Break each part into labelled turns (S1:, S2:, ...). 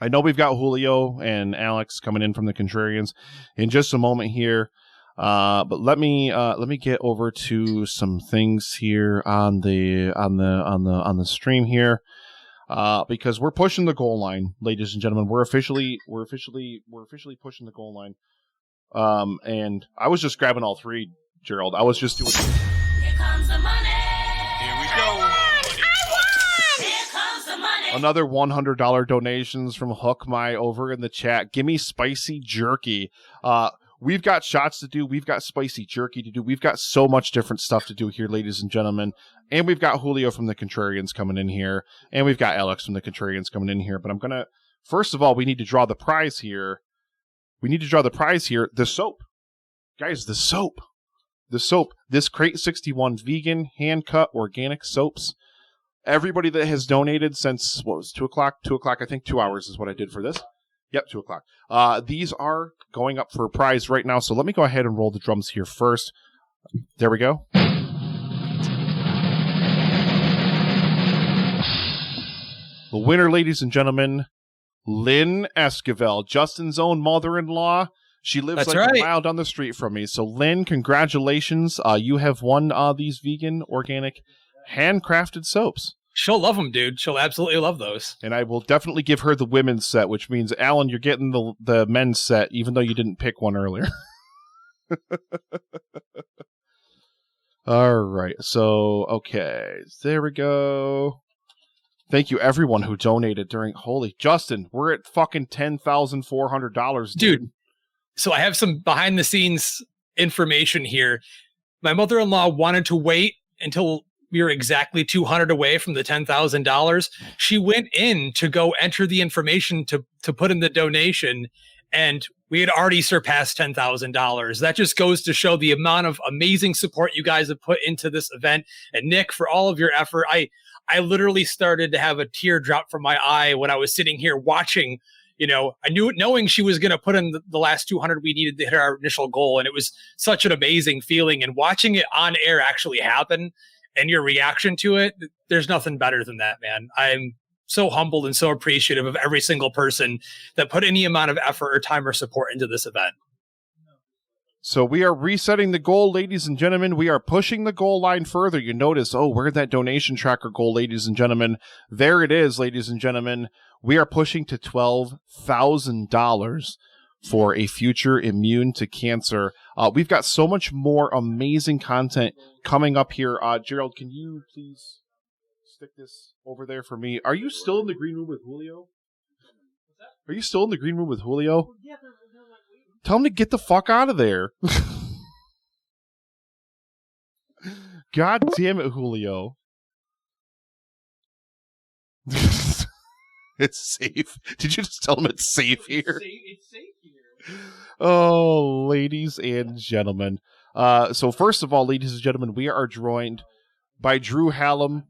S1: I know we've got Julio and Alex coming in from the Contrarians in just a moment here. But let me get over to some things here on the stream here. Because we're pushing the goal line, ladies and gentlemen. We're officially pushing the goal line. And I was just grabbing all three, Gerald. I was just doing.
S2: Here comes the money.
S3: Here we go.
S1: Another $100 donations from Hook My over in the chat. Give me spicy jerky. We've got shots to do. We've got spicy jerky to do. We've got so much different stuff to do here, ladies and gentlemen. And we've got Julio from the Contrarians coming in here. And we've got Alex from the Contrarians coming in here. But I'm going to, first of all, we need to draw the prize here. The soap. Guys, the soap. This Crate 61 vegan, hand-cut, organic soaps. Everybody that has donated since, 2 o'clock? 2 o'clock, I think 2 hours is what I did for this. Yep, 2 o'clock. These are going up for a prize right now, so let me go ahead and roll the drums here first. There we go. The winner, ladies and gentlemen, Lynn Esquivel, Justin's own mother-in-law. She lives a mile down the street from me. So, Lynn, congratulations. You have won these vegan, organic, handcrafted soaps.
S4: She'll love them, dude. She'll absolutely love those.
S1: And I will definitely give her the women's set, which means, Alan, you're getting the men's set, even though you didn't pick one earlier. All right. So, okay. There we go. Thank you, everyone who donated during... Holy... Justin, we're at fucking $10,400,
S4: dude. So I have some behind-the-scenes information here. My mother-in-law wanted to wait until we were exactly $200 away from the $10,000. She went in to go enter the information to put in the donation, and we had already surpassed $10,000. That just goes to show the amount of amazing support you guys have put into this event. And Nick, for all of your effort, I literally started to have a tear drop from my eye when I was sitting here watching. You know, knowing she was going to put in the last 200 we needed to hit our initial goal. And it was such an amazing feeling. And watching it on air actually happen and your reaction to it, there's nothing better than that, man. I'm so humbled and so appreciative of every single person that put any amount of effort or time or support into this event.
S1: So we are resetting the goal, ladies and gentlemen. We are pushing the goal line further. You notice, where'd that donation tracker go, ladies and gentlemen? There it is, ladies and gentlemen. We are pushing to $12,000 for a future immune to cancer. We've got so much more amazing content coming up here. Gerald, can you please stick this over there for me? Are you still in the green room with Julio? Are you still in the green room with Julio?
S5: Yeah,
S1: Tell him to get the fuck out of there. God damn it, Julio. It's safe. Did you just tell him it's safe here?
S5: It's safe here.
S1: Oh, ladies and gentlemen. So first of all, ladies and gentlemen, we are joined by Drew Hallam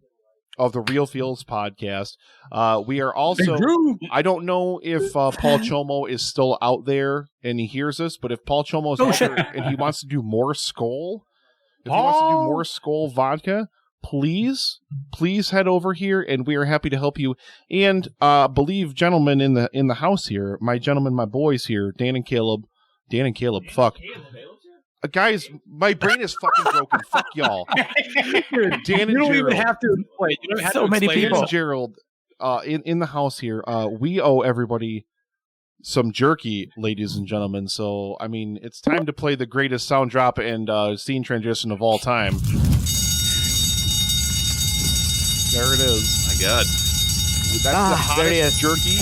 S1: of the Real Feels podcast. We are also, I don't know if Paul Chomo is still out there and he hears us, but if Paul Chomo is out there and he wants to do more Skol, vodka, please head over here and we are happy to help you. And believe gentlemen in the house here, my boys here, Dan and Caleb, fuck. Guys, my brain is fucking broken. Fuck y'all. Dan and Gerald.
S4: You don't even have to explain. You don't have
S5: So
S4: to
S5: many
S4: explain.
S5: people.
S1: Dan and Gerald, in the house here, we owe everybody some jerky, ladies and gentlemen. So, I mean, it's time to play the greatest sound drop and scene transition of all time. There it is.
S3: My God.
S1: That's the hottest jerky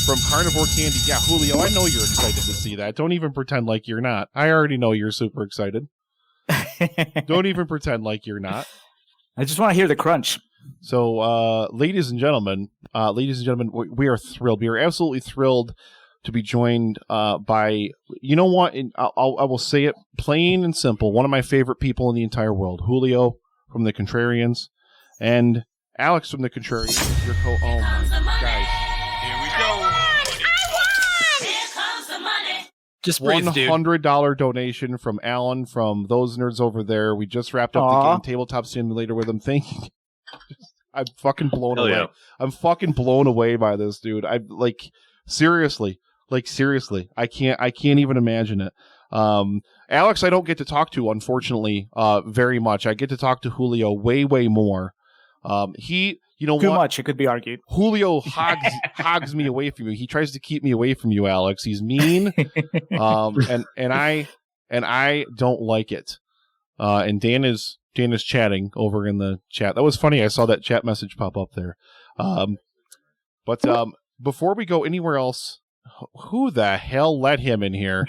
S1: from Carnivore Candy. Yeah, Julio, I know you're excited to see that. Don't even pretend like you're not. I already know you're super excited. Don't even pretend like you're not.
S5: I just want to hear the crunch.
S1: So, ladies and gentlemen, we are thrilled. We are absolutely thrilled to be joined by, you know what? I will say it plain and simple. One of my favorite people in the entire world, Julio from the Contrarians, and Alex from the Contrarians. Your oh my guys.
S3: Here we go.
S2: Here comes the money.
S4: Just breathe, dude.
S1: $100 donation from Alan from those nerds over there. We just wrapped up the game Tabletop Simulator with him. Thank you. I'm fucking blown away.
S3: Yeah.
S1: I'm fucking blown away by this, dude. I like Seriously, I can't even imagine it. Alex, I don't get to talk to, unfortunately, very much. I get to talk to Julio way more.
S5: Too much, it could be argued.
S1: Julio hogs me away from you. He tries to keep me away from you, Alex. He's mean, and I don't like it. And Dan is chatting over in the chat. That was funny. I saw that chat message pop up there. But before we go anywhere else, who the hell let him in here?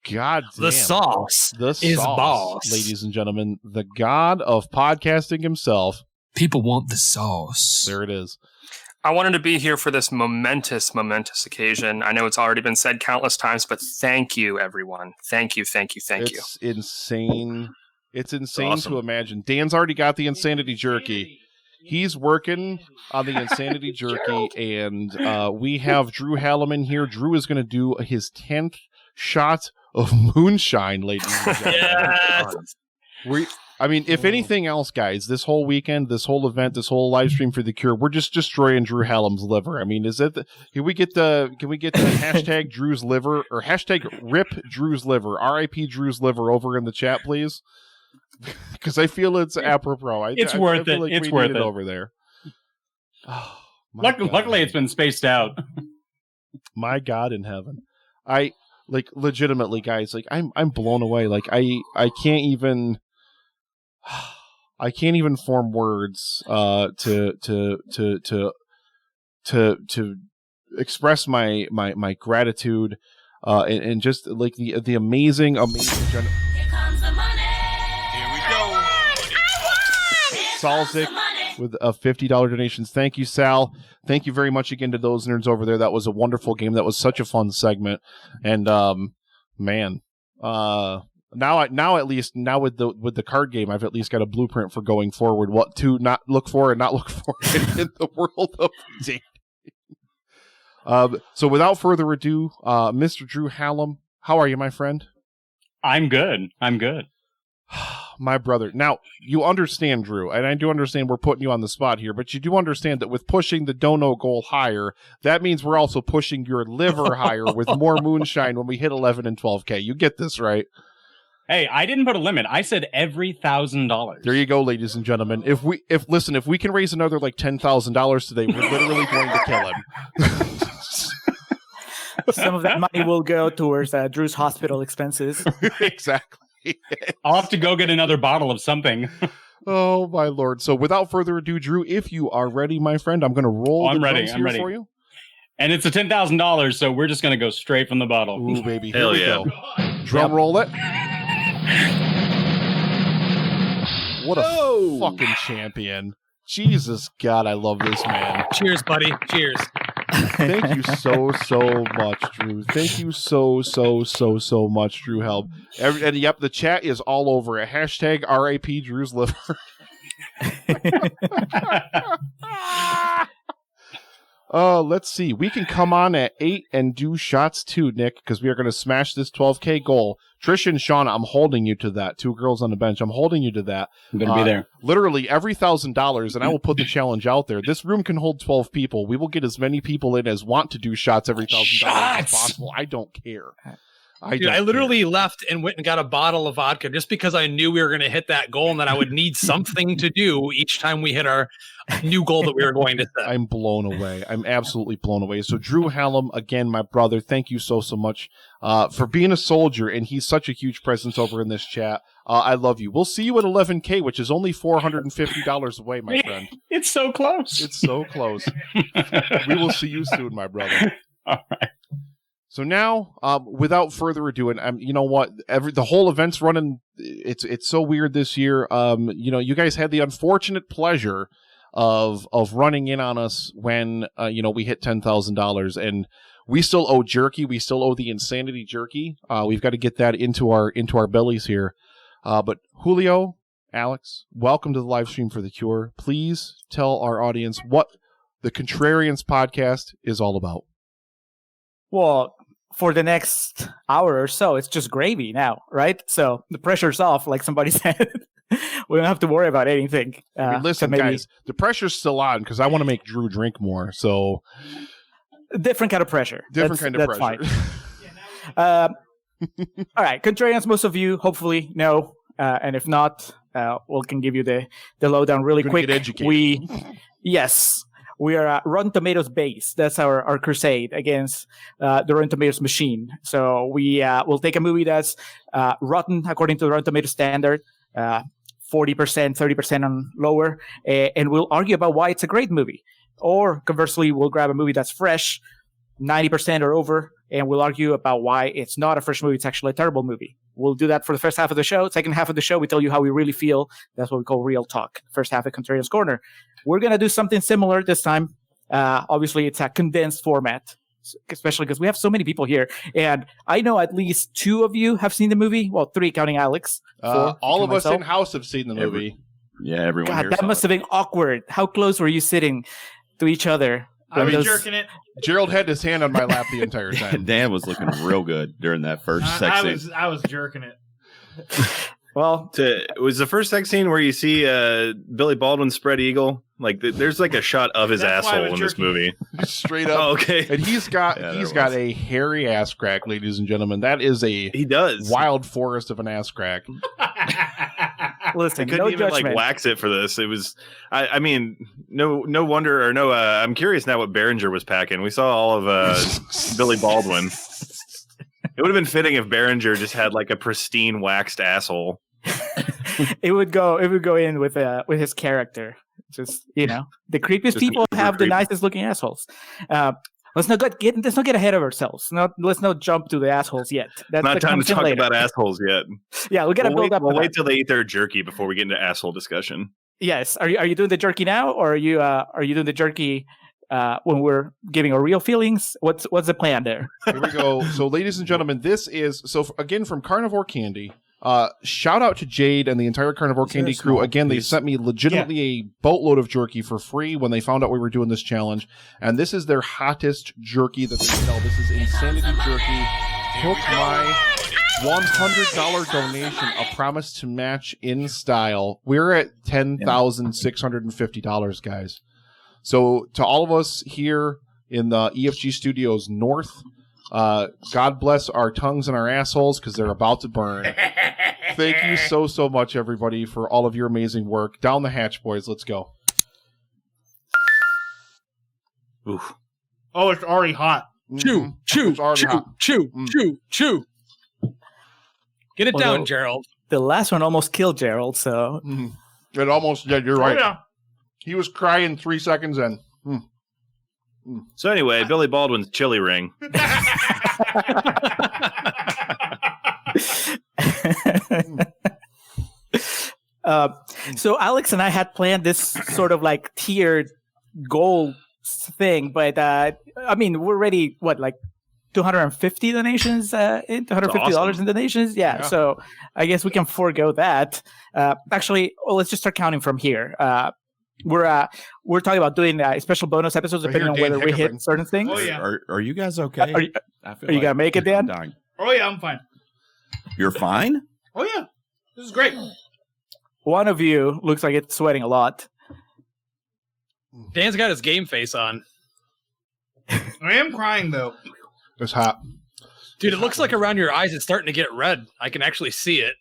S1: God damn.
S4: The sauce is boss.
S1: Ladies and gentlemen, the god of podcasting himself.
S6: People want the sauce.
S1: There it is.
S7: I wanted to be here for this momentous occasion. I know it's already been said countless times, but thank you, everyone. Thank you.
S1: It's insane. It's insane
S7: Awesome.
S1: to imagine. Dan's already got the Insanity Jerky. He's working on the Insanity Jerky, and we have Drew Hallam here. Drew is going to do his 10th shot of moonshine, ladies and gentlemen.
S4: Yes.
S1: If anything else, guys, this whole weekend, this whole event, this whole live stream for the Cure, we're just destroying Drew Hallam's liver. I mean, can we get the hashtag Drew's liver or hashtag rip Drew's liver, RIP Drew's liver over in the chat, please? Because I feel it's apropos.
S8: It's
S1: I
S8: worth
S1: feel
S8: it.
S1: like
S8: It's
S1: we
S8: worth
S1: need
S8: it
S1: over there. Oh, my God.
S8: Luckily, it's been spaced out.
S1: My God in heaven. Legitimately, guys, I'm blown away. I can't even form words to express my gratitude and just the amazing
S2: Here comes the money.
S3: Here we go.
S1: Salzik with a $50 donations. Thank you, Sal. Thank you very much again to those nerds over there. That was a wonderful game. That was such a fun segment. And man, now at least with the card game, I've at least got a blueprint for going forward. What to not look for and not look for in the world of dating. So without further ado, Mr. Drew Hallam, how are you, my friend?
S8: I'm good.
S1: My brother. Now, you understand, Drew, and I do understand we're putting you on the spot here, but you do understand that with pushing the dono goal higher, that means we're also pushing your liver higher with more moonshine when we hit 11 and 12K. You get this, right?
S8: Hey, I didn't put a limit. I said every $1,000.
S1: There you go, ladies and gentlemen. If we can raise another $10,000 today, we're literally going to kill him.
S5: Some of that money will go towards Drew's hospital expenses.
S1: Exactly.
S8: I'll have to go get another bottle of something.
S1: Oh, my Lord. So without further ado, Drew, if you are ready, my friend, I'm going to roll the drums here for you.
S8: And it's a $10,000, so we're just going to go straight from the bottle.
S1: Ooh, baby.
S7: Hell
S1: Here we
S7: yeah.
S1: go. Drum roll it. What a fucking champion. Jesus God, I love this man.
S4: Cheers, buddy. Cheers.
S1: Thank you so much, Drew. Thank you so much, Drew Helm. And yep, the chat is all over it. Hashtag RIP Drew's liver. Let's see. We can come on at 8 and do shots too, Nick, because we are going to smash this 12K goal. Trish and Shauna, I'm holding you to that. Two girls on the bench. I'm holding you to that.
S8: I'm going to be there.
S1: Literally every $1,000, and I will put the challenge out there. This room can hold 12 people. We will get as many people in as want to do shots every $1,000 as possible. I don't care.
S4: I literally left and went and got a bottle of vodka just because I knew we were going to hit that goal and that I would need something to do each time we hit our new goal that we were going to set.
S1: I'm blown away. I'm absolutely blown away. So Drew Hallam, again, my brother, thank you so much for being a soldier, and he's such a huge presence over in this chat. I love you. We'll see you at 11K, which is only $450 away, my friend.
S8: It's so close.
S1: It's so close. We will see you soon, my brother.
S8: All right.
S1: So now, without further ado, and you know what, the whole event's running. It's so weird this year. You guys had the unfortunate pleasure of running in on us when we hit $10,000, and we still owe jerky. We still owe the Insanity Jerky. We've got to get that into our bellies here. But Julio, Alex, welcome to the live stream for the Cure. Please tell our audience what the Contrarians podcast is all about.
S5: Well, for the next hour or so, it's just gravy now, right? So the pressure's off, like somebody said. We don't have to worry about anything.
S1: Listen, guys, the pressure's still on because I want to make Drew drink more. So
S5: different kind of pressure.
S1: Different kind of
S5: that's
S1: pressure.
S5: Fine. All right, Contrarians, most of you hopefully know, and if not, we can give you the lowdown really
S1: Gonna
S5: quick.
S1: get educated.
S5: We are Rotten Tomatoes based. That's our crusade against the Rotten Tomatoes machine. So we will take a movie that's rotten according to the Rotten Tomatoes standard, 40%, 30% on lower, and we'll argue about why it's a great movie. Or conversely, we'll grab a movie that's fresh, 90% or over, and we'll argue about why it's not a fresh movie. It's actually a terrible movie. We'll do that for the first half of the show. Second half of the show, we tell you how we really feel. That's what we call real talk. First half of Contrarians Corner. We're going to do something similar this time. Obviously, it's a condensed format, especially because we have so many people here. And I know at least 2 of you have seen the movie. Well, 3 counting Alex. 4,
S1: All of us
S5: myself.
S1: in-house have seen the movie.
S9: Everyone
S5: God,
S9: here
S5: that
S9: saw
S5: must
S9: it.
S5: have been awkward. How close were you sitting to each other?
S10: I was
S5: Those-
S10: jerking it.
S1: Gerald had his hand on my lap the entire time.
S9: Dan was looking real good during that first sex scene.
S10: I was jerking it.
S5: Well,
S11: It was the first sex scene where you see Billy Baldwin spread eagle. Like there's like a shot of his
S10: That's why I
S11: asshole
S10: was
S11: in this
S10: jerking.
S11: movie.
S1: Straight up.
S11: Oh, okay.
S1: And he's got
S9: Yeah,
S1: he's
S9: there
S1: got
S9: was.
S1: a hairy ass crack, ladies and gentlemen. That is a
S11: He does.
S1: wild forest of an ass crack.
S11: I
S5: listen,
S11: couldn't
S5: no
S11: even
S5: judgment.
S11: like wax it for this. It was, I mean, no wonder or no. I'm curious now what Behringer was packing. We saw all of Billy Baldwin. It would have been fitting if Behringer just had like a pristine waxed asshole.
S5: It would go in with his character. Just the creepiest
S11: Just
S5: people
S11: super
S5: have the
S11: creepy.
S5: nicest looking assholes. Let's not get ahead of ourselves. Let's not jump to the assholes yet. That's
S11: Not
S5: that
S11: time to
S5: comes in
S11: talk
S5: later.
S11: about assholes yet.
S5: Yeah, we gotta build up.
S11: We'll
S5: to
S11: wait
S5: that.
S11: till they eat their jerky before we get into asshole discussion.
S5: Yes. Are you doing the jerky now, or are you doing the jerky when we're giving our real feelings? What's the plan there?
S1: Here we go. So, ladies and gentlemen, this is again from Carnivore Candy. Shout out to Jade and the entire Carnivore Candy crew. Again, they sent me legitimately a boatload of jerky for free when they found out we were doing this challenge. And this is their hottest jerky that they sell. This is Insanity Jerky. Hook my $100 donation, a promise to match in style. We're at $10,650, guys. So to all of us here in the EFG Studios North, God bless our tongues and our assholes because they're about to burn. Thank you so much, everybody, for all of your amazing work. Down the hatch, boys. Let's go.
S11: Oof.
S10: Oh, it's already hot.
S4: Chew, chew,
S1: It's already
S4: chew,
S1: hot.
S4: chew,
S1: Mm.
S4: chew, chew. Get it
S5: Although-
S4: down, Gerald.
S5: The last one almost killed Gerald. So
S1: It almost, yeah, you're right.
S10: Oh, yeah.
S1: He was crying 3 seconds in.
S11: So anyway, Billy Baldwin's chili ring.
S5: So Alex and I had planned this sort of like tiered goal thing, but I mean, we're already like 250 donations in $250
S11: awesome.
S5: in donations. Yeah, so I guess we can forego that. Actually, let's just start counting from here. We're talking about doing special bonus episodes
S1: I
S5: depending on
S1: hear Dan
S5: whether we
S1: hiccuping.
S5: hit certain things.
S10: Oh, yeah.
S9: Are you guys okay?
S5: Are you-
S9: I feel
S5: are you gonna make it, Dan?
S9: I'm dying.
S10: Oh, yeah, I'm fine.
S9: You're fine?
S10: Oh, yeah. This is great.
S5: One of you looks like it's sweating a lot.
S4: Dan's got his game face on.
S10: I am crying, though.
S1: It's hot.
S4: Dude, it looks like around your eyes it's starting to get red. I can actually see it.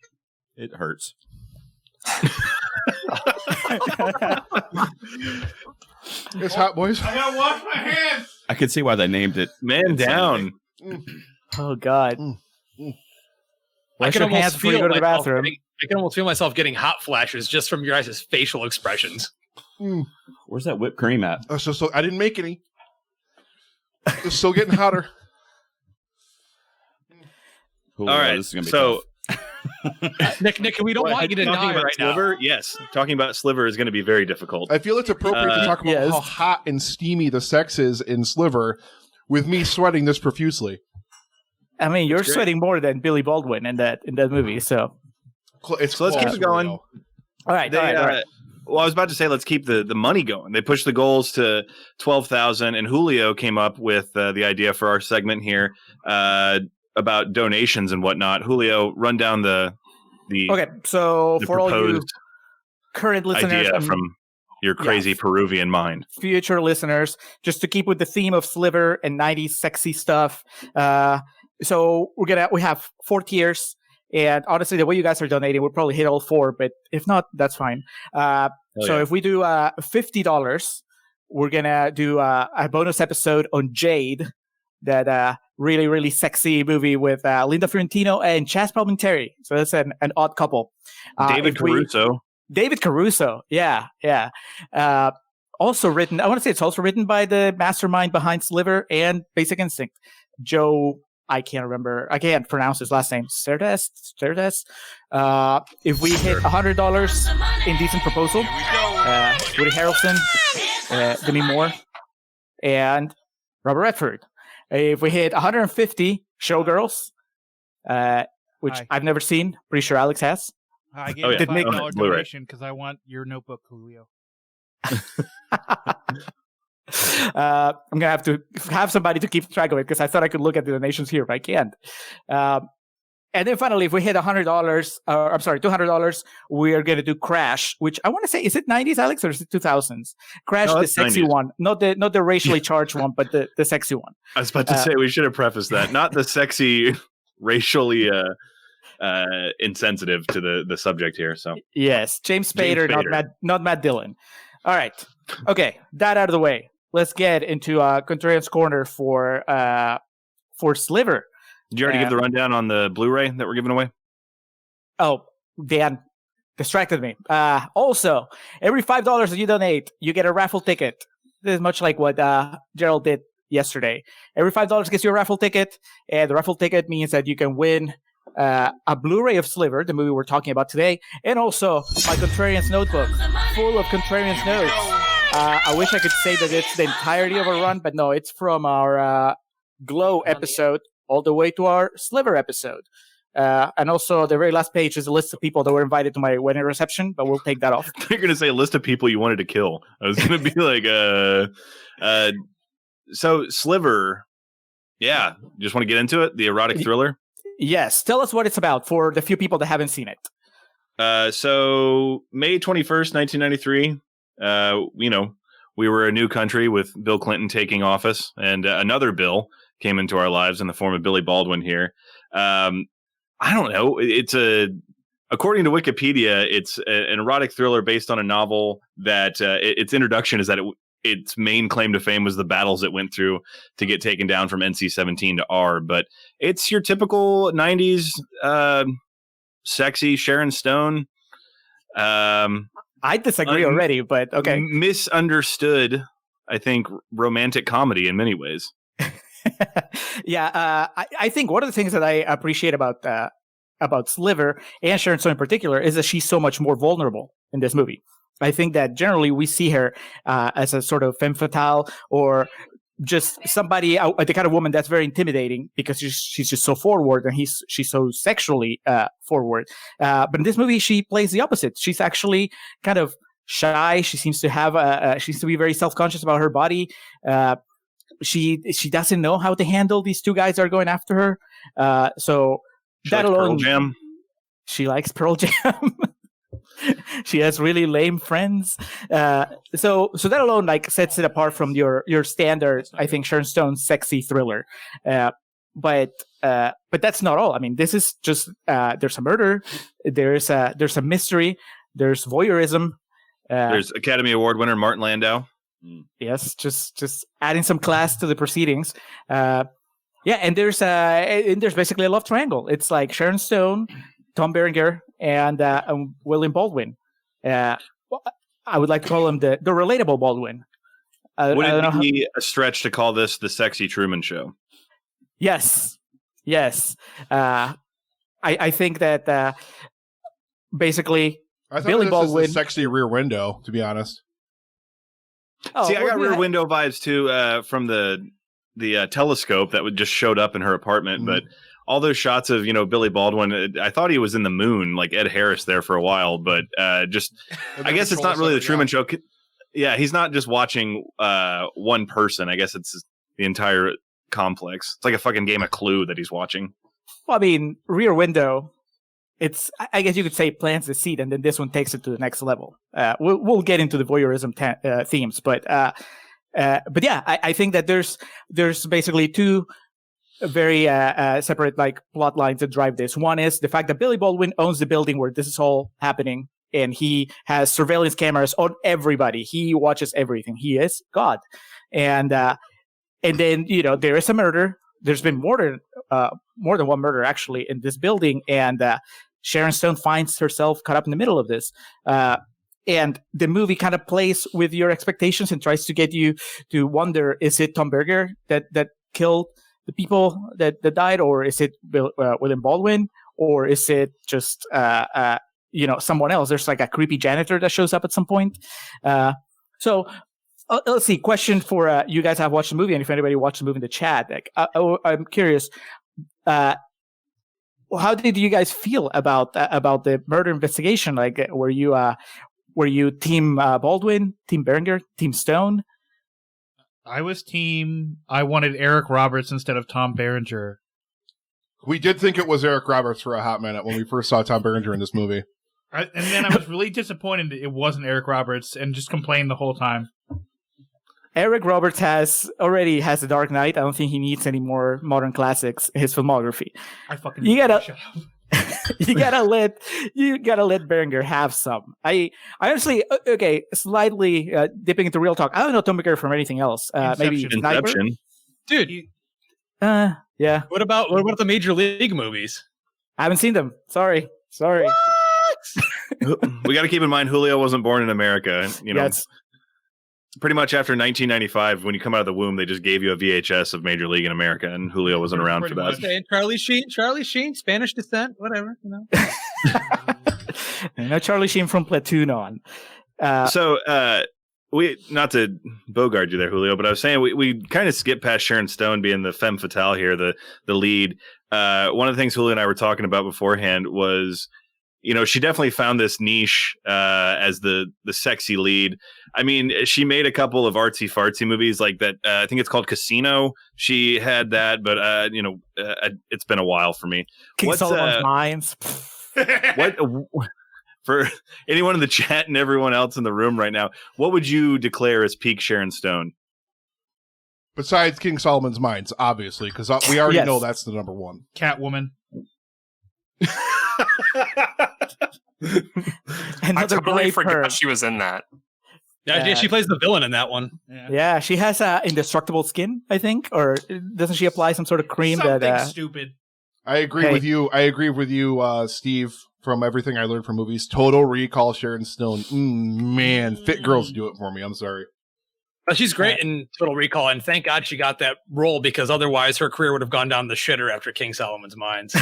S9: It hurts.
S1: It's hot, boys.
S10: I gotta wash my hands.
S9: I can see why they named it.
S11: Man down.
S5: Oh God!
S4: I
S5: Wash
S4: can
S5: your hands
S4: almost
S5: before you
S4: feel
S5: go to the
S4: myself
S5: bathroom.
S4: I can almost feel myself getting hot flashes just from your guys' facial expressions.
S9: Where's that whipped cream at?
S1: So I didn't make any. It's still getting hotter.
S9: Julio,
S11: All right.
S9: this is gonna be
S11: So
S4: Nick, we don't want you to
S11: talking
S4: die
S11: about
S4: right
S11: Sliver? Yes. Talking about Sliver is going to be very difficult.
S1: I feel it's appropriate to talk about
S5: yes.
S1: how hot and steamy the sex is in Sliver, with me sweating this profusely.
S5: I mean, you're
S11: great.
S5: sweating more than Billy Baldwin in that movie. So,
S1: So let's
S11: keep it going.
S5: all right,
S11: They,
S5: all right.
S11: Well, I was about to say, let's keep the money going. They pushed the goals to 12,000, and Julio came up with the idea for our segment here about donations and whatnot. Julio, run down the
S5: Okay, so
S11: the
S5: for all you
S11: proposed
S5: current listeners,
S11: idea from your crazy Peruvian mind.
S5: Future listeners, just to keep with the theme of Sliver and 90s sexy stuff. So we have 4 tiers, and honestly, the way you guys are donating, we'll probably hit all 4. But if not, that's fine. If we do $50, we're gonna do a bonus episode on Jade, that really, really sexy movie with Linda Fiorentino and Chaz Palminteri. So that's an odd couple.
S11: David Caruso.
S5: David Caruso, yeah. Also written, I want to say it's also written by the mastermind behind Sliver and Basic Instinct, Joe. I can't pronounce his last name. Cerdes. If we hit $100 in Decent Proposal, Woody Harrelson, Demi Moore, and Robert Redford. If we hit 150, Showgirls, which I've never seen. Pretty sure Alex has.
S10: I gave a $5 donation because I want your notebook, Julio.
S5: I'm gonna have to have somebody to keep track of it because I thought I could look at the donations here, but I can't. And then finally, if we hit $200, we are gonna do Crash, which I want to say, is it 90s, Alex, or is it 2000s? Crash, the sexy 90s one, not the racially charged one, but the sexy one.
S11: I was about to say we should have prefaced that, not the sexy, racially insensitive to the subject here. So
S5: yes, James Spader. Not Matt Dillon. All right, okay, that out of the way. Let's get into Contrarians Corner for Sliver.
S11: Did you already give the rundown on the Blu-ray that we're giving away?
S5: Oh, Dan distracted me. Also, every $5 that you donate, you get a raffle ticket. This is much like what Gerald did yesterday. Every $5 gets you a raffle ticket, and the raffle ticket means that you can win a Blu-ray of Sliver, the movie we're talking about today, and also my Contrarians notebook, full of Contrarians notes. I wish I could say that it's the entirety of a run, but no, it's from our Glow episode all the way to our Sliver episode. And also, the very last page is a list of people that were invited to my wedding reception, but we'll take that off.
S11: You're going to say a list of people you wanted to kill. I was going to be like, so Sliver, yeah, you just want to get into it? The erotic thriller?
S5: Yes. Tell us what it's about for the few people that haven't seen it.
S11: So May 21st, 1993, we were a new country with Bill Clinton taking office, and another Bill came into our lives in the form of Billy Baldwin here. I don't know. According to Wikipedia, it's an erotic thriller based on a novel that its introduction is that its main claim to fame was the battles it went through to get taken down from NC-17 to R. But it's your typical 90s sexy Sharon Stone.
S5: I disagree already, but okay.
S11: Misunderstood, I think, romantic comedy in many ways.
S5: Yeah, I think one of the things that I appreciate about Sliver and Sharon Stone in particular is that she's so much more vulnerable in this movie. I think that generally we see her as a sort of femme fatale or just somebody, the kind of woman that's very intimidating because she's just so forward and she's so sexually forward. But in this movie, she plays the opposite. She's actually kind of shy. She seems to have she seems to be very self-conscious about her body. She doesn't know how to handle these two guys that are going after her. So
S11: she
S5: that
S11: likes
S5: alone,
S11: Pearl Jam.
S5: She likes Pearl Jam. She has really lame friends. So that alone like sets it apart from your standard, I think, Sharon Stone sexy thriller. But that's not all. I mean, this is just there's a murder, there's a mystery, there's voyeurism.
S11: There's Academy Award winner Martin Landau.
S5: Yes, just adding some class to the proceedings. Yeah, and there's basically a love triangle. It's like Sharon Stone, Tom Berenger, and William Baldwin. I would like to call him the relatable Baldwin.
S11: Would it be a stretch to call this the sexy Truman Show?
S5: Yes. I think that basically
S1: I thought
S5: Billy
S1: this
S5: Baldwin,
S1: was a sexy Rear Window, to be honest.
S11: I got Rear Window vibes too from the telescope that just showed up in her apartment, but all those shots of Billy Baldwin, I thought he was in the moon like Ed Harris there for a while, but I guess it's not really the Truman Show. Yeah, he's not just watching one person. I guess it's the entire complex. It's like a fucking game of Clue that he's watching.
S5: Well, I mean, Rear Window it's, I guess you could say, plants the seed, and then this one takes it to the next level. We'll get into the voyeurism themes, but yeah, I think that there's basically two very separate like plot lines that drive this. One is the fact that Billy Baldwin owns the building where this is all happening, and he has surveillance cameras on everybody. He watches everything. He is God, and then there is a murder. There's been more than one murder actually in this building, and Sharon Stone finds herself caught up in the middle of this. And the movie kind of plays with your expectations and tries to get you to wonder: is it Tom Berger that killed the people that died, or is it William Baldwin, or is it just someone else? There's like a creepy janitor that shows up at some point. So let's see. Question for you guys have watched the movie, and if anybody watched the movie in the chat, like, I'm curious. How did you guys feel about the murder investigation? Like, were you team Baldwin, team Berenger, team Stone?
S10: I was team. I wanted Eric Roberts instead of Tom Berenger.
S1: We did think it was Eric Roberts for a hot minute when we first saw Tom Berenger in this movie.
S10: And then I was really disappointed it wasn't Eric Roberts and just complained the whole time.
S5: Eric Roberts has The Dark Knight. I don't think he needs any more modern classics in his filmography. You gotta let Berenger have some. I honestly, okay, slightly dipping into real talk. I don't know Tom Berenger from anything else. Maybe
S11: Inception.
S4: Dude.
S5: Yeah.
S4: What about the Major League movies?
S5: I haven't seen them. Sorry.
S11: We got to keep in mind Julio wasn't born in America.
S5: Yes.
S11: Pretty much after 1995, when you come out of the womb, they just gave you a VHS of Major League in America, and Julio wasn't around for that.
S4: Okay, Charlie Sheen, Spanish descent, whatever.
S5: Charlie Sheen from Platoon on.
S11: So we, not to bogart you there, Julio, but I was saying we kind of skipped past Sharon Stone being the femme fatale here, the lead. One of the things Julio and I were talking about beforehand was, she definitely found this niche as the sexy lead. I mean, she made a couple of artsy fartsy movies like that. I think it's called Casino. She had that, but it's been a while for me.
S5: King Solomon's Mines.
S11: What for anyone in the chat and everyone else in the room right now? What would you declare as peak Sharon Stone?
S1: Besides King Solomon's Mines, obviously, because we already know that's the number one.
S10: Catwoman.
S7: I totally forgot she was in that.
S4: Yeah, she plays the villain in that one.
S5: Yeah, she has indestructible skin, I think, or doesn't she apply some sort of cream
S10: Something stupid?
S1: I agree with you. I agree with you, Steve. From everything I learned from movies, Total Recall, Sharon Stone. Man, fit girls do it for me. I'm sorry.
S4: But she's great in Total Recall, and thank God she got that role, because otherwise her career would have gone down the shitter after King Solomon's Mines.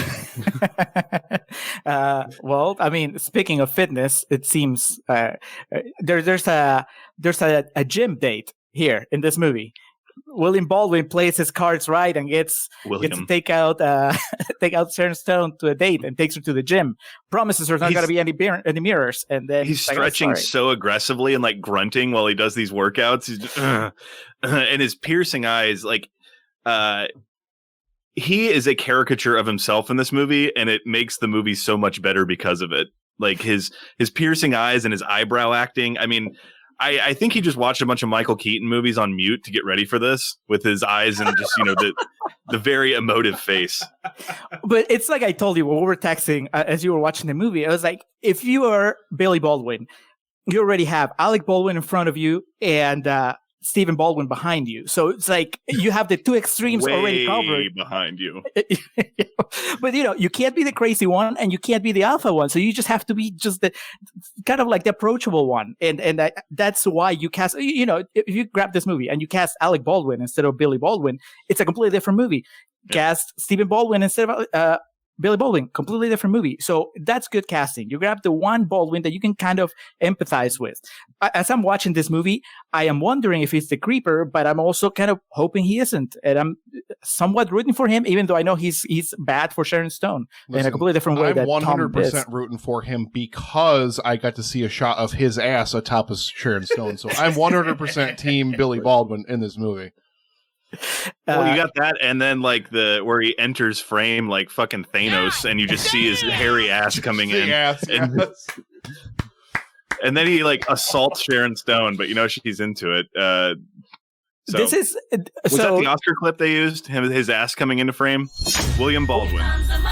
S5: Well, I mean, speaking of fitness, it seems there's a gym date here in this movie. William Baldwin plays his cards right and gets to take out Sharon Stone to a date and takes her to the gym. Promises there's not going to be any mirrors, and then
S11: he's stretching so aggressively and like grunting while he does these workouts. He's just, and his piercing eyes, like he is a caricature of himself in this movie, and it makes the movie so much better because of it. Like his piercing eyes and his eyebrow acting. I mean, I think he just watched a bunch of Michael Keaton movies on mute to get ready for this with his eyes and just, the very emotive face.
S5: But it's like I told you when we were texting as you were watching the movie, I was like, if you are Billy Baldwin, you already have Alec Baldwin in front of you and Stephen Baldwin behind you. So it's like you have the two extremes already covered.
S11: Behind you.
S5: But you can't be the crazy one and you can't be the alpha one. So you just have to be just the kind of like the approachable one. And that's why you cast, if you grab this movie and you cast Alec Baldwin instead of Billy Baldwin, it's a completely different movie. Cast Stephen Baldwin instead of Billy Baldwin, completely different movie. So that's good casting. You grab the one Baldwin that you can kind of empathize with. As I'm watching this movie, I am wondering if he's the creeper, but I'm also kind of hoping he isn't. And I'm somewhat rooting for him, even though I know he's bad for Sharon Stone in a completely different way.
S1: I'm 100% rooting for him because I got to see a shot of his ass atop of Sharon Stone. So I'm 100% team Billy Baldwin in this movie.
S11: Well, you got that, and then like where he enters frame like fucking Thanos, and you just see his hairy ass coming in, and then he like assaults Sharon Stone, but she's into it. So,
S5: this is
S11: was that the Oscar clip they used? His ass coming into frame. William Baldwin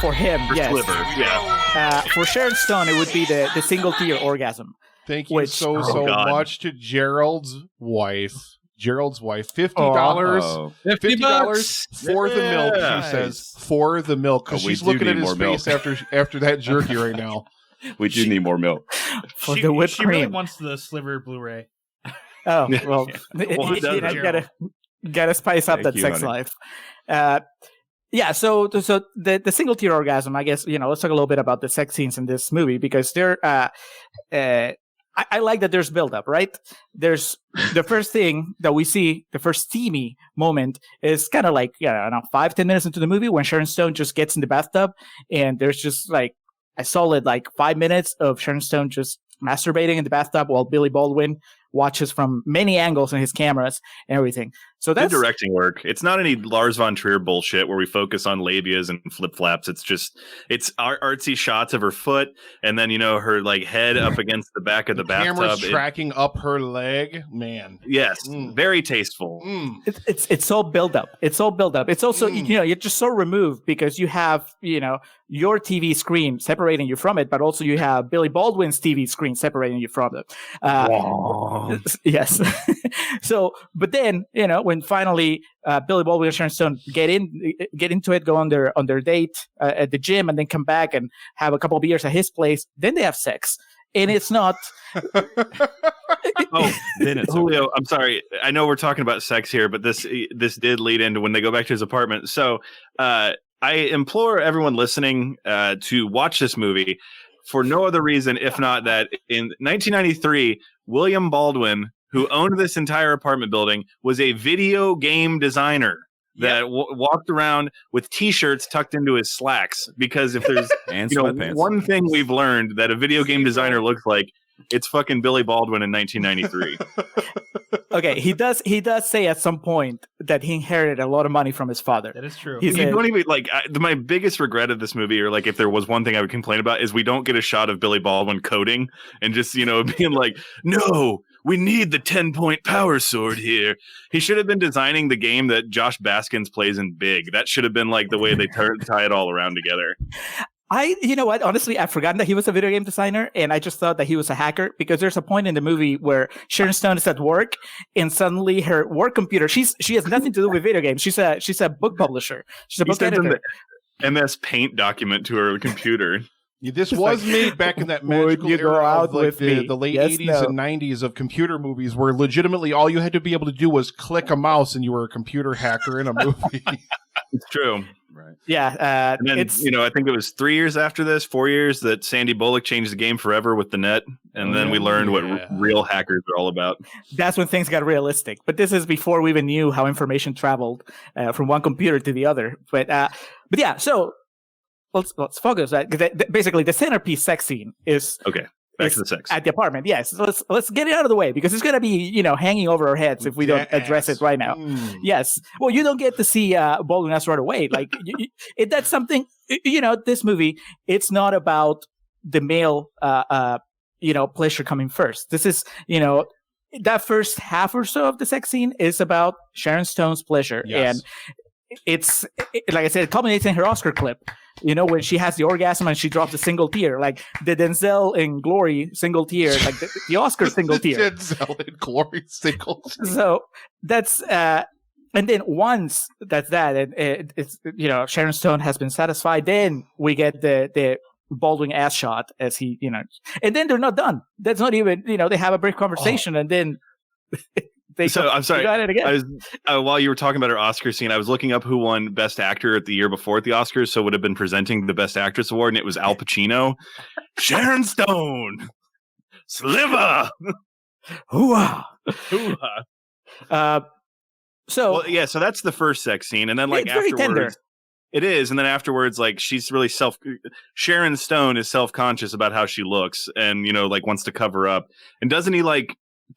S5: for him. Yes.
S11: Sliver. Yeah.
S5: For Sharon Stone, it would be the single tear orgasm.
S1: Thank you so much to Gerald's wife. $50. $50 for the milk, she says. For the milk. Because she's looking at his face after that jerky right now.
S9: We do need more milk.
S5: For the whipped
S10: cream. She really wants the Sliver Blu-ray.
S5: Oh, well, gotta spice up that sex life. So the single tear orgasm, I guess, let's talk a little bit about the sex scenes in this movie, because they're, I like that there's build-up, right? There's the first thing that we see, the first steamy moment is kind of like, 5-10 minutes into the movie when Sharon Stone just gets in the bathtub, and there's just like a solid 5 minutes of Sharon Stone just masturbating in the bathtub while Billy Baldwin watches from many angles in his cameras and everything. So that's
S11: good directing work. It's not any Lars von Trier bullshit where we focus on labias and flip flaps. It's artsy shots of her foot, and then her head up against the back of the bathtub.
S1: Camera's tracking up her leg, man.
S11: Yes, very tasteful.
S5: It's all build up. It's all build up. It's also you're just so removed because you have your TV screen separating you from it, but also you have Billy Baldwin's TV screen separating you from it. Yes. So, but then when finally Billy Baldwin and Sharon Stone get into it, go on their date at the gym, and then come back and have a couple of beers at his place, then they have sex, and it's not.
S11: Then it's Julio. I'm sorry. I know we're talking about sex here, but this did lead into when they go back to his apartment. So I implore everyone listening to watch this movie for no other reason if not that in 1993, William Baldwin, who owned this entire apartment building, was a video game designer that walked around with T-shirts tucked into his slacks. Because if there's one thing we've learned that a video game designer looks like, it's fucking Billy Baldwin in 1993.
S5: Okay, he does say at some point that he inherited a lot of money from his father.
S10: That is true.
S11: You don't even my biggest regret of this movie, or if there was one thing I would complain about, is we don't get a shot of Billy Baldwin coding and just being like, no, we need the 10-point power sword here. He should have been designing the game that Josh Baskins plays in Big. That should have been the way they tie it all around together.
S5: You know what? Honestly, I've forgotten that he was a video game designer, and I just thought that he was a hacker, because there's a point in the movie where Sharon Stone is at work, and suddenly her work computer, she has nothing to do with video games. She's a book publisher. She's a book editor.
S11: The MS Paint document to her computer.
S1: This was made back in that magical era of the late 80s and 90s of computer movies, where legitimately all you had to be able to do was click a mouse and you were a computer hacker in a movie.
S11: It's true.
S9: Right.
S5: Yeah.
S11: And then, I think it was 4 years that Sandy Bullock changed the game forever with the net. And then we learned what real hackers are all about.
S5: That's when things got realistic. But this is before we even knew how information traveled from one computer to the other. But yeah, so let's focus. Basically, the centerpiece sex scene is
S11: okay. Back to the sex
S5: at the apartment. Yes, so let's get it out of the way, because it's going to be hanging over our heads if we don't address it right now. Yes. Well, you don't get to see Baldwin ass right away. That's something. This movie, it's not about the male pleasure coming first. This is that first half or so of the sex scene is about Sharon Stone's pleasure, and it's like I said, it culminates in her Oscar clip. When she has the orgasm and she drops a single tear, like the Denzel in Glory single tear, like the Oscar single tear.
S1: Denzel in Glory single tear.
S5: So that's and then once that's that, and it's Sharon Stone has been satisfied, then we get the Baldwin ass shot as he and then they're not done. That's not even they have a brief conversation and then. I'm sorry.
S11: While you were talking about her Oscar scene, I was looking up who won Best Actor at the year before at the Oscars, so would have been presenting the Best Actress award, and it was Al Pacino, Sharon Stone, Sliver,
S5: hooah.
S11: So that's the first sex scene, and then afterwards, it is, and then afterwards, she's really Sharon Stone is self-conscious about how she looks, and wants to cover up, and doesn't he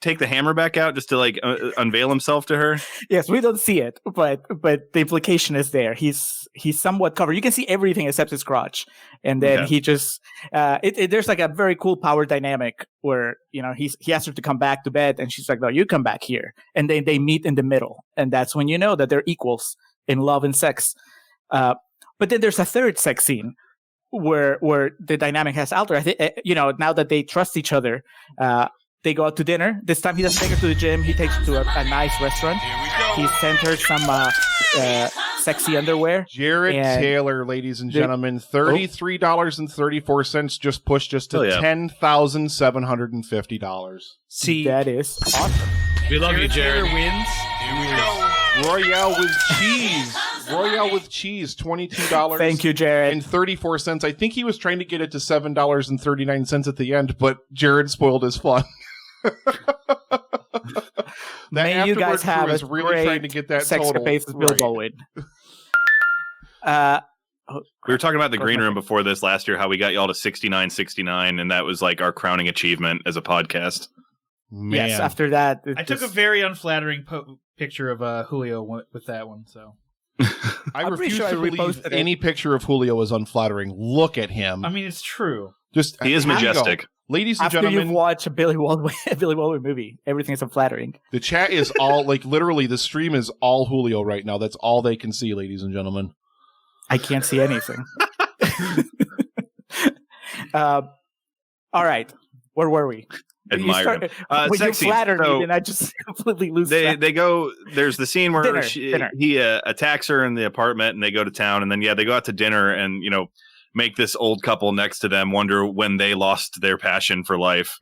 S11: take the hammer back out just to like unveil himself to her?
S5: Yes, we don't see it, but the implication is there. He's somewhat covered. You can see everything except his crotch, and then he just there's like a very cool power dynamic where he asks her to come back to bed, and she's like, "No, you come back here," and then they meet in the middle, and that's when you know that they're equals in love and sex. But then there's a third sex scene where the dynamic has altered. I think now that they trust each other. They go out to dinner. This time he doesn't take her to the gym. He takes her to a nice restaurant. He sent her some sexy underwear.
S1: Jared Taylor, ladies and gentlemen, $33.34 just pushed us to $10,750.
S5: See, that is awesome.
S4: We love you, Jared.
S10: Wins.
S3: Here we go.
S1: Royale with cheese. Royale with cheese, $22.
S5: Thank you, Jared.
S1: And 34 cents. I think he was trying to get it to $7.39 at the end, but Jared spoiled his fun.
S5: May you guys have
S1: is really trying to get that total
S5: with Bill Baldwin.
S11: We were talking about the green room before this last year, how we got y'all to 69.69, and that was like our crowning achievement as a podcast.
S1: Man.
S5: Yes, after that,
S10: I took a very unflattering picture of Julio with that one. So
S1: I refuse to believe any picture of Julio is unflattering. Look at him.
S10: I mean, it's true.
S11: He is majestic.
S1: Ladies and
S5: After
S1: gentlemen,
S5: you've watched a Billy Baldwin movie, everything is unflattering.
S1: The chat is all literally the stream is all Julio right now. That's all they can see, ladies and gentlemen.
S5: I can't see anything. All right, where were we?
S11: Admire him.
S5: When you flattered me, then I just completely lose.
S11: They go. There's the scene where he attacks her in the apartment, and they go to town, and then they go out to dinner, and make this old couple next to them wonder when they lost their passion for life.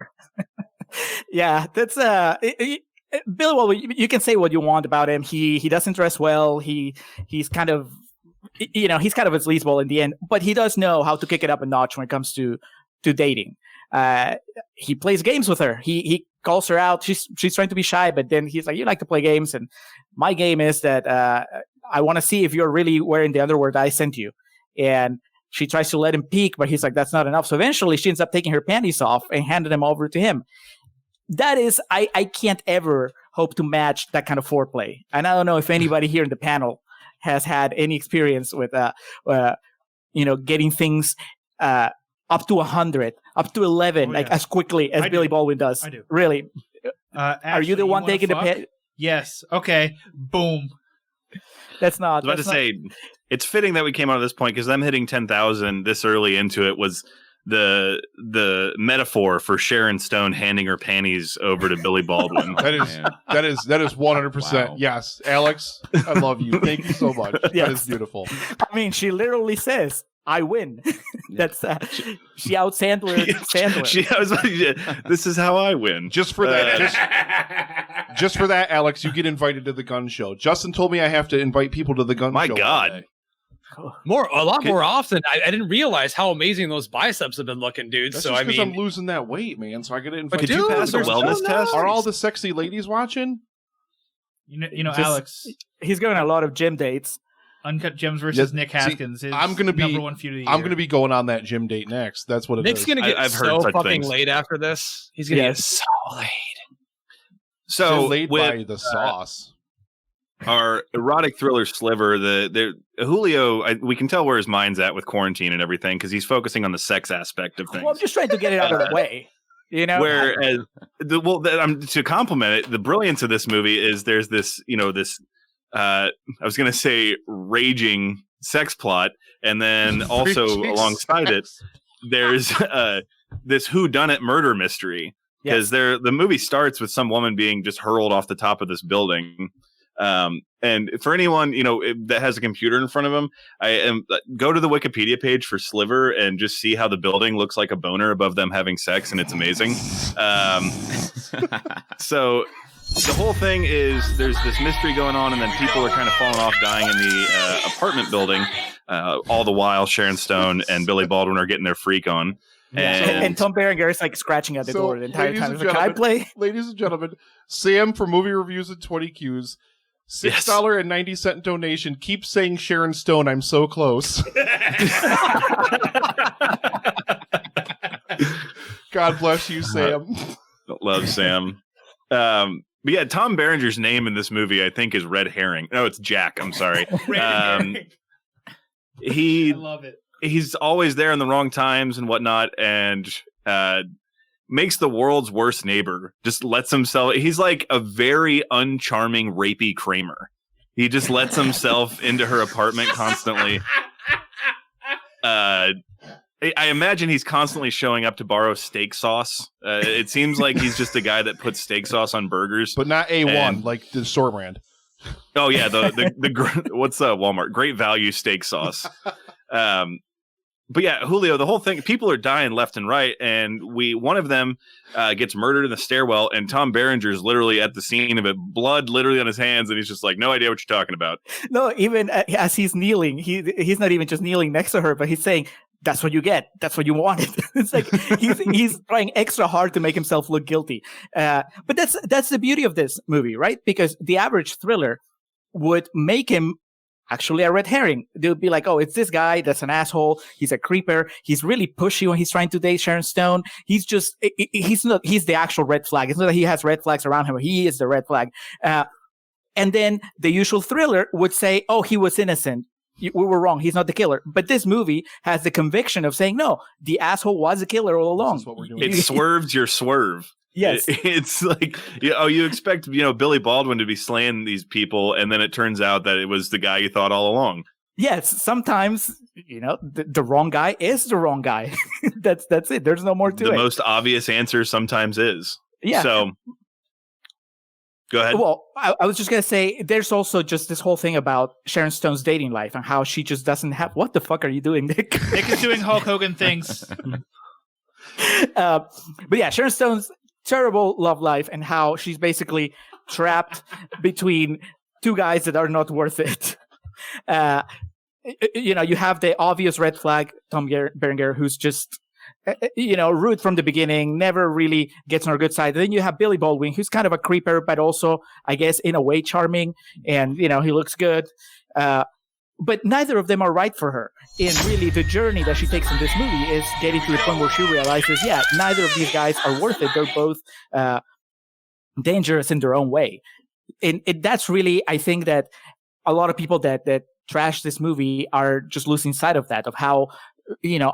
S5: Yeah, that's Billy Baldwin. You can say what you want about him. He doesn't dress well. He's kind of he's kind of a sleazeball in the end, but he does know how to kick it up a notch when it comes to dating. He plays games with her. He calls her out. She's trying to be shy, but then he's like, "You like to play games, and my game is that I want to see if you're really wearing the underwear that I sent you." And she tries to let him peek, but he's like, "That's not enough." So eventually, she ends up taking her panties off and handing them over to him. That is, I can't ever hope to match that kind of foreplay. And I don't know if anybody here in the panel has had any experience with, getting things up to 100, up to 11, as quickly as Billy Baldwin does.
S10: I do.
S5: Really?
S10: Ashley,
S5: are you the one taking the pit?
S10: Yes. Okay. Boom.
S5: That's not.
S11: I was about to say, it's fitting that we came out of this point because them hitting 10,000 this early into it was the metaphor for Sharon Stone handing her panties over to Billy Baldwin.
S1: that is 100%. Wow. Yes, Alex, I love you. Thank you so much. Yes. That is beautiful.
S5: I mean, she literally says, "I win." That's she out Sandler.
S11: This is how I win.
S1: Just for that, just for that, Alex, you get invited to the gun show. Justin told me I have to invite people to the gun show.
S11: My God.
S4: A lot more often. I didn't realize how amazing those biceps have been looking, dude.
S1: That's
S4: so
S1: just I'm losing that weight, man. So I got to invite.
S11: Could you pass a wellness test?
S1: Are all the sexy ladies watching?
S10: Alex.
S5: He's going on a lot of gym dates.
S10: Uncut Gems versus Nick Haskins is number one feud of the year.
S1: I'm going to be going on that gym date next. That's what it
S4: Nick's
S1: is.
S4: Nick's going to get
S11: so
S4: fucking laid after this. He's going to get so laid.
S11: So
S1: laid by the sauce.
S11: Our erotic thriller Sliver, Julio, we can tell where his mind's at with quarantine and everything because he's focusing on the sex aspect of things.
S5: Well, I'm just trying to get it out of the way.
S11: Whereas, to compliment it, the brilliance of this movie is there's this, I was going to say raging sex plot, and then also alongside it, there's this whodunit murder mystery because the movie starts with some woman being just hurled off the top of this building. And for anyone that has a computer in front of them, go to the Wikipedia page for Sliver and just see how the building looks like a boner above them having sex, and it's amazing. So the whole thing is there's this mystery going on, and then people are kind of falling off, dying in the apartment building. All the while, Sharon Stone and Billy Baldwin are getting their freak on.
S5: And Tom Berenger is like scratching at the door the entire time. Can I play?
S1: Ladies and gentlemen, Sam from Movie Reviews and 20 Qs. $6.90 donation. Keep saying Sharon Stone. I'm so close. God bless you, Sam.
S11: Love Sam. But yeah, Tom Berenger's name in this movie, I think, is Red Herring. No, it's Jack. I'm sorry.
S10: I love it.
S11: He's always there in the wrong times and whatnot, and makes the world's worst neighbor. Just lets himself. He's like a very uncharming, rapey Kramer. He just lets himself into her apartment constantly. I imagine he's constantly showing up to borrow steak sauce. It seems like he's just a guy that puts steak sauce on burgers,
S1: but not A1, like the store brand.
S11: Oh yeah, the what's Walmart Great Value steak sauce. But yeah, Julio, the whole thing, people are dying left and right, and one of them gets murdered in the stairwell, and Tom Berenger is literally at the scene of it, blood literally on his hands, and he's just like, no idea what you're talking about.
S5: No, even as he's kneeling, he's not even just kneeling next to her, but he's saying, that's what you get. That's what you wanted. It's like he's trying extra hard to make himself look guilty. But that's the beauty of this movie, right? Because the average thriller would make him actually a red herring. They would be like, oh, it's this guy that's an asshole. He's a creeper. He's really pushy when he's trying to date Sharon Stone. He's the actual red flag. It's not that he has red flags around him. He is the red flag. And then the usual thriller would say, oh, he was innocent. We were wrong. He's not the killer. But this movie has the conviction of saying, no, the asshole was the killer all along.
S1: That's what we're doing.
S11: It swerves your swerve.
S5: Yes.
S11: It's like, you expect, Billy Baldwin to be slaying these people, and then it turns out that it was the guy you thought all along.
S5: Yes, sometimes, the wrong guy is the wrong guy. That's it. There's no more to it.
S11: The most obvious answer sometimes is.
S5: Yeah.
S11: So, go ahead.
S5: Well, I was just going to say, there's also just this whole thing about Sharon Stone's dating life and how she just doesn't have... What the fuck are you doing, Nick?
S10: Nick is doing Hulk Hogan things.
S5: But yeah, Sharon Stone's terrible love life and how she's basically trapped between two guys that are not worth it. You have the obvious red flag, Tom Berenger, who's just, rude from the beginning, never really gets on her good side. And then you have Billy Baldwin, who's kind of a creeper, but also, I guess, in a way charming. And, he looks good. But neither of them are right for her. And really, the journey that she takes in this movie is getting to the point where she realizes, neither of these guys are worth it. They're both dangerous in their own way. And that's really, I think that a lot of people that trash this movie are just losing sight of that, of how,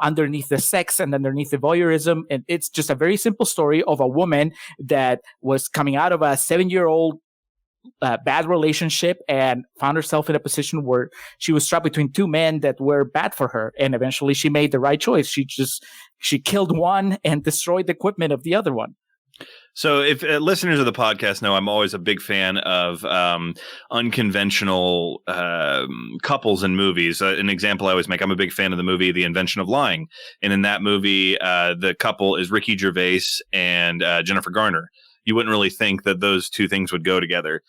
S5: underneath the sex and underneath the voyeurism. And it's just a very simple story of a woman that was coming out of a 7-year-old bad relationship and found herself in a position where she was trapped between two men that were bad for her. And eventually she made the right choice. She killed one and destroyed the equipment of the other one.
S11: So if listeners of the podcast know, I'm always a big fan of unconventional couples in movies. An example I always make, I'm a big fan of the movie The Invention of Lying. And in that movie, the couple is Ricky Gervais and Jennifer Garner. You wouldn't really think that those two things would go together.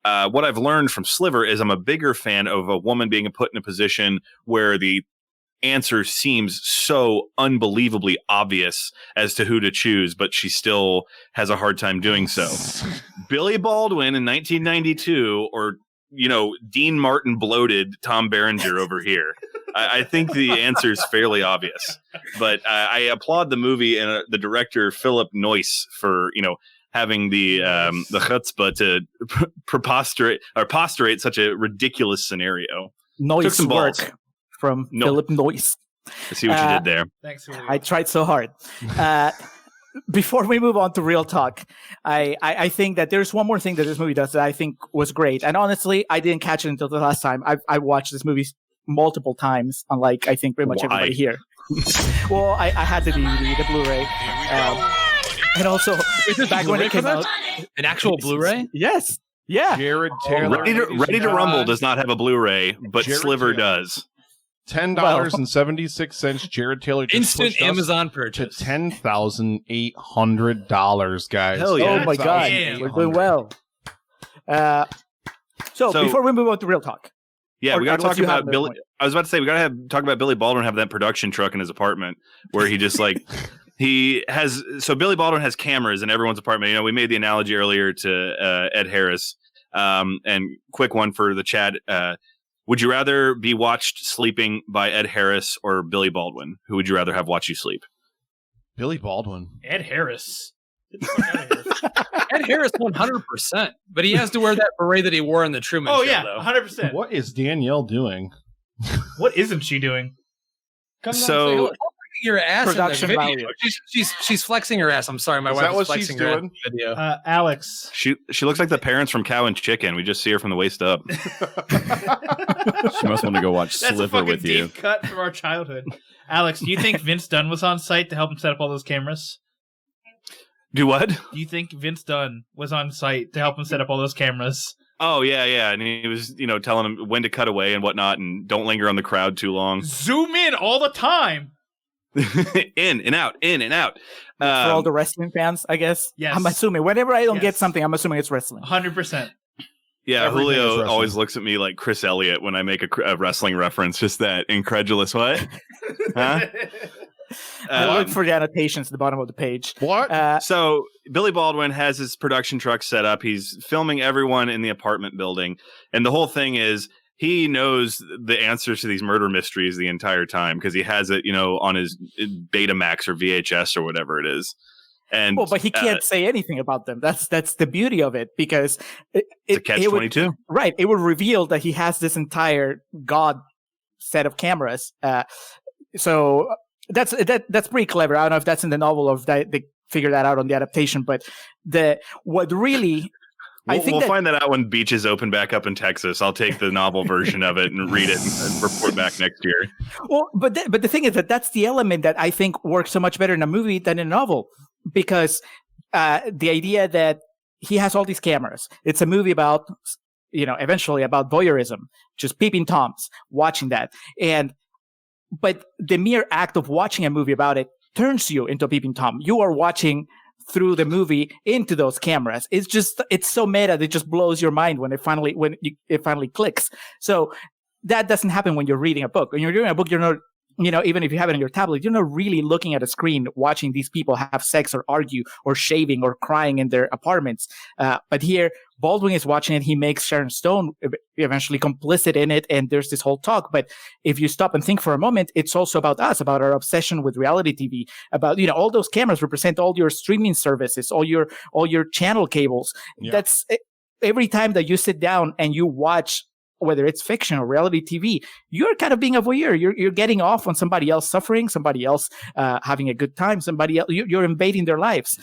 S11: What I've learned from Sliver is I'm a bigger fan of a woman being put in a position where the answer seems so unbelievably obvious as to who to choose, but she still has a hard time doing so. Billy Baldwin in 1992, or Dean Martin bloated Tom Berenger over here. I think the answer is fairly obvious, but I applaud the movie and the director Philip Noyce for having the chutzpah to postulate such a ridiculous scenario.
S5: Noyce work from Philip Noyce.
S11: I see what you did there.
S10: Thanks, Julio.
S5: I tried so hard. Before we move on to real talk, I think that there's one more thing that this movie does that I think was great. And honestly, I didn't catch it until the last time. I watched this movie multiple times, unlike I think pretty much everybody here. Well, I had the DVD, the Blu-ray. And also, back when it came out,
S4: an actual Blu-ray?
S5: Yes. Yeah.
S1: Jared Taylor.
S11: Ready to Rumble does not have a Blu-ray, but
S1: Jared
S11: Sliver
S1: Taylor.
S11: does.
S1: $10.76. Jared Taylor just
S4: Instant
S1: pushed us
S4: Amazon
S1: to
S4: purchase.
S1: $10,800, guys.
S11: Hell yeah.
S5: Oh my God.
S10: Yeah.
S5: We're doing well. So before we move on to real talk.
S11: Yeah, we got to talk about Billy.
S5: Point.
S11: I was about to say, we got to talk about Billy Baldwin have that production truck in his apartment where he just Billy Baldwin has cameras in everyone's apartment. We made the analogy earlier to Ed Harris. And quick one for the chat. Would you rather be watched sleeping by Ed Harris or Billy Baldwin? Who would you rather have watch you sleep?
S1: Billy Baldwin.
S10: Ed Harris. Get the fuck out of here.
S4: Ed Harris 100%, but he has to wear that beret that he wore in the Truman Show, though.
S10: 100%.
S1: What is Danielle doing?
S10: What isn't she doing?
S4: Come
S11: So-
S4: on, your ass
S5: Production
S4: in the video.
S5: value.
S4: She's flexing her ass. I'm sorry, my
S1: Is
S4: wife
S1: that
S4: was
S1: what she's
S4: flexing her ass
S1: doing?
S4: in the video.
S10: Alex.
S11: She looks like the parents from Cow and Chicken. We just see her from the waist up.
S9: She must want to go watch
S10: That's a
S9: Sliver
S10: fucking
S9: with you.
S10: deep cut from our childhood. Alex, do you think Vince Dunn was on site to help him set up all those cameras?
S11: Do what?
S10: Do you think Vince Dunn was on site to help him set up all those cameras?
S11: Oh yeah, and he was, telling him when to cut away and whatnot, and don't linger on the crowd too long.
S10: Zoom in all the time.
S11: in and out.
S5: For all the wrestling fans, I guess.
S10: Yes.
S5: I'm assuming whenever I don't get
S10: Yes.
S5: something, I'm assuming it's wrestling.
S10: 100%.
S11: Yeah,
S1: Everything is
S11: Julio
S1: wrestling.
S11: always looks at me like Chris Elliott when I make a wrestling reference. Just that incredulous what? Huh?
S5: I look for the annotations at the bottom of the page.
S1: What?
S11: So Billy Baldwin has his production truck set up. He's filming everyone in the apartment building, and the whole thing is he knows the answers to these murder mysteries the entire time because he has it, on his Betamax or VHS or whatever it is. And
S5: Well, but he can't say anything about them. That's the beauty of it, because
S11: it's a catch-22.
S5: Right. It would reveal that he has this entire God set of cameras. So that's pretty clever. I don't know if that's in the novel or if they figure that out on the adaptation. But what really, I think
S11: we'll find that out when beaches open back up in Texas. I'll take the novel version of it and read it and report back next year.
S5: Well, but the thing is that's the element that I think works so much better in a movie than in a novel, because the idea that he has all these cameras. It's a movie about, eventually about voyeurism, just peeping toms, watching that. But the mere act of watching a movie about it turns you into a peeping tom. You are watching through the movie into those cameras. It's so meta that it just blows your mind when it finally clicks. So that doesn't happen when you're reading a book. When you're reading a book, you're not, even if you have it on your tablet, you're not really looking at a screen watching these people have sex or argue or shaving or crying in their apartments. But here, Baldwin is watching it. He makes Sharon Stone eventually complicit in it, and there's this whole talk. But if you stop and think for a moment, it's also about us, about our obsession with reality TV, about all those cameras represent all your streaming services, all your channel cables.
S1: Yeah.
S5: That's every time that you sit down and you watch, whether it's fiction or reality TV, you're kind of being a voyeur. You're getting off on somebody else suffering, somebody else having a good time, somebody else. You're invading their lives.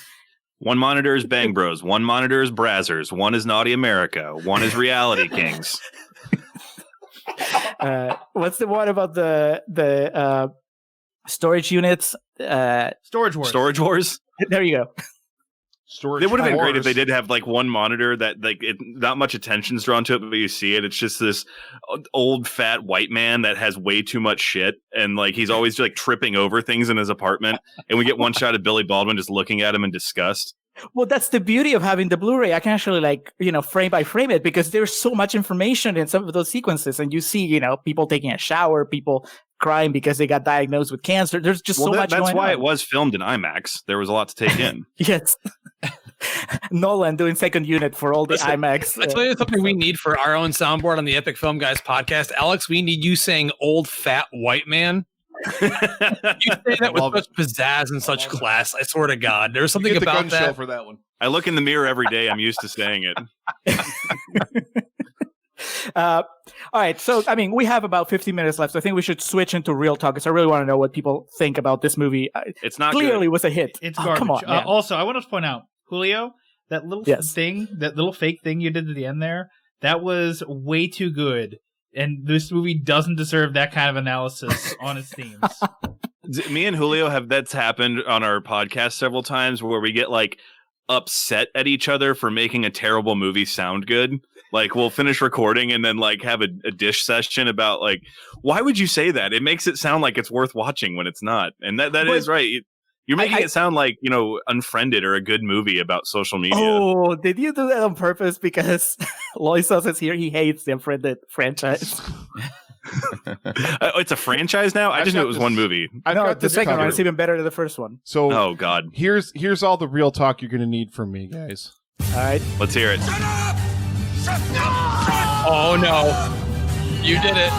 S11: One monitor is Bang Bros. One monitor is Brazzers. One is Naughty America. One is Reality Kings.
S5: What's the one about the storage units?
S10: Storage Wars.
S11: Storage Wars.
S5: There you go.
S1: Storage.
S11: It would have been great
S1: Wars.
S11: if they did have like one monitor that not much attention's drawn to it, but you see it. It's just this old fat white man that has way too much shit, and like he's always like tripping over things in his apartment. And we get one shot of Billy Baldwin just looking at him in disgust.
S5: Well, that's the beauty of having the Blu-ray. I can actually frame by frame it, because there's so much information in some of those sequences, and you see people taking a shower, people crying because they got diagnosed with cancer. There's just so much
S11: That's
S5: going
S11: why
S5: on.
S11: it was filmed in IMAX. There was a lot to take in.
S5: Yes. Nolan doing second unit for all the IMAX.
S4: I tell you something we need for our own soundboard on the Epic Film Guys podcast. Alex, we need you saying old fat white man. You say that with such pizzazz and such class. I swear to God. There's something
S1: Get the
S4: about
S1: gun
S4: that.
S1: show for that one.
S11: I look in the mirror every day. I'm used to saying it.
S5: All right. So, we have about 15 minutes left. So I think we should switch into real talk, because I really want to know what people think about this movie.
S11: It's not
S5: clearly
S11: good.
S5: was a hit.
S10: It's
S5: Oh,
S10: garbage.
S5: come on, man.
S10: Also, I want to point out, Julio, that little that little fake thing you did at the end there, that was way too good. And this movie doesn't deserve that kind of analysis on its themes.
S11: Me and Julio that's happened on our podcast several times, where we get like upset at each other for making a terrible movie sound good. Like we'll finish recording and then like have a dish session about like, why would you say that? It makes it sound like it's worth watching when it's not. And that is right. You're making it sound like, Unfriended or a good movie about social media.
S5: Oh, did you do that on purpose? Because Loisos is here. He hates the Unfriended franchise.
S11: It's a franchise now? I just knew it was one movie.
S5: No, the second one is even better than the first one.
S1: So,
S11: oh God,
S1: here's all the real talk you're going to need from me, guys.
S5: All right,
S11: let's hear it.
S4: Oh no, you did it.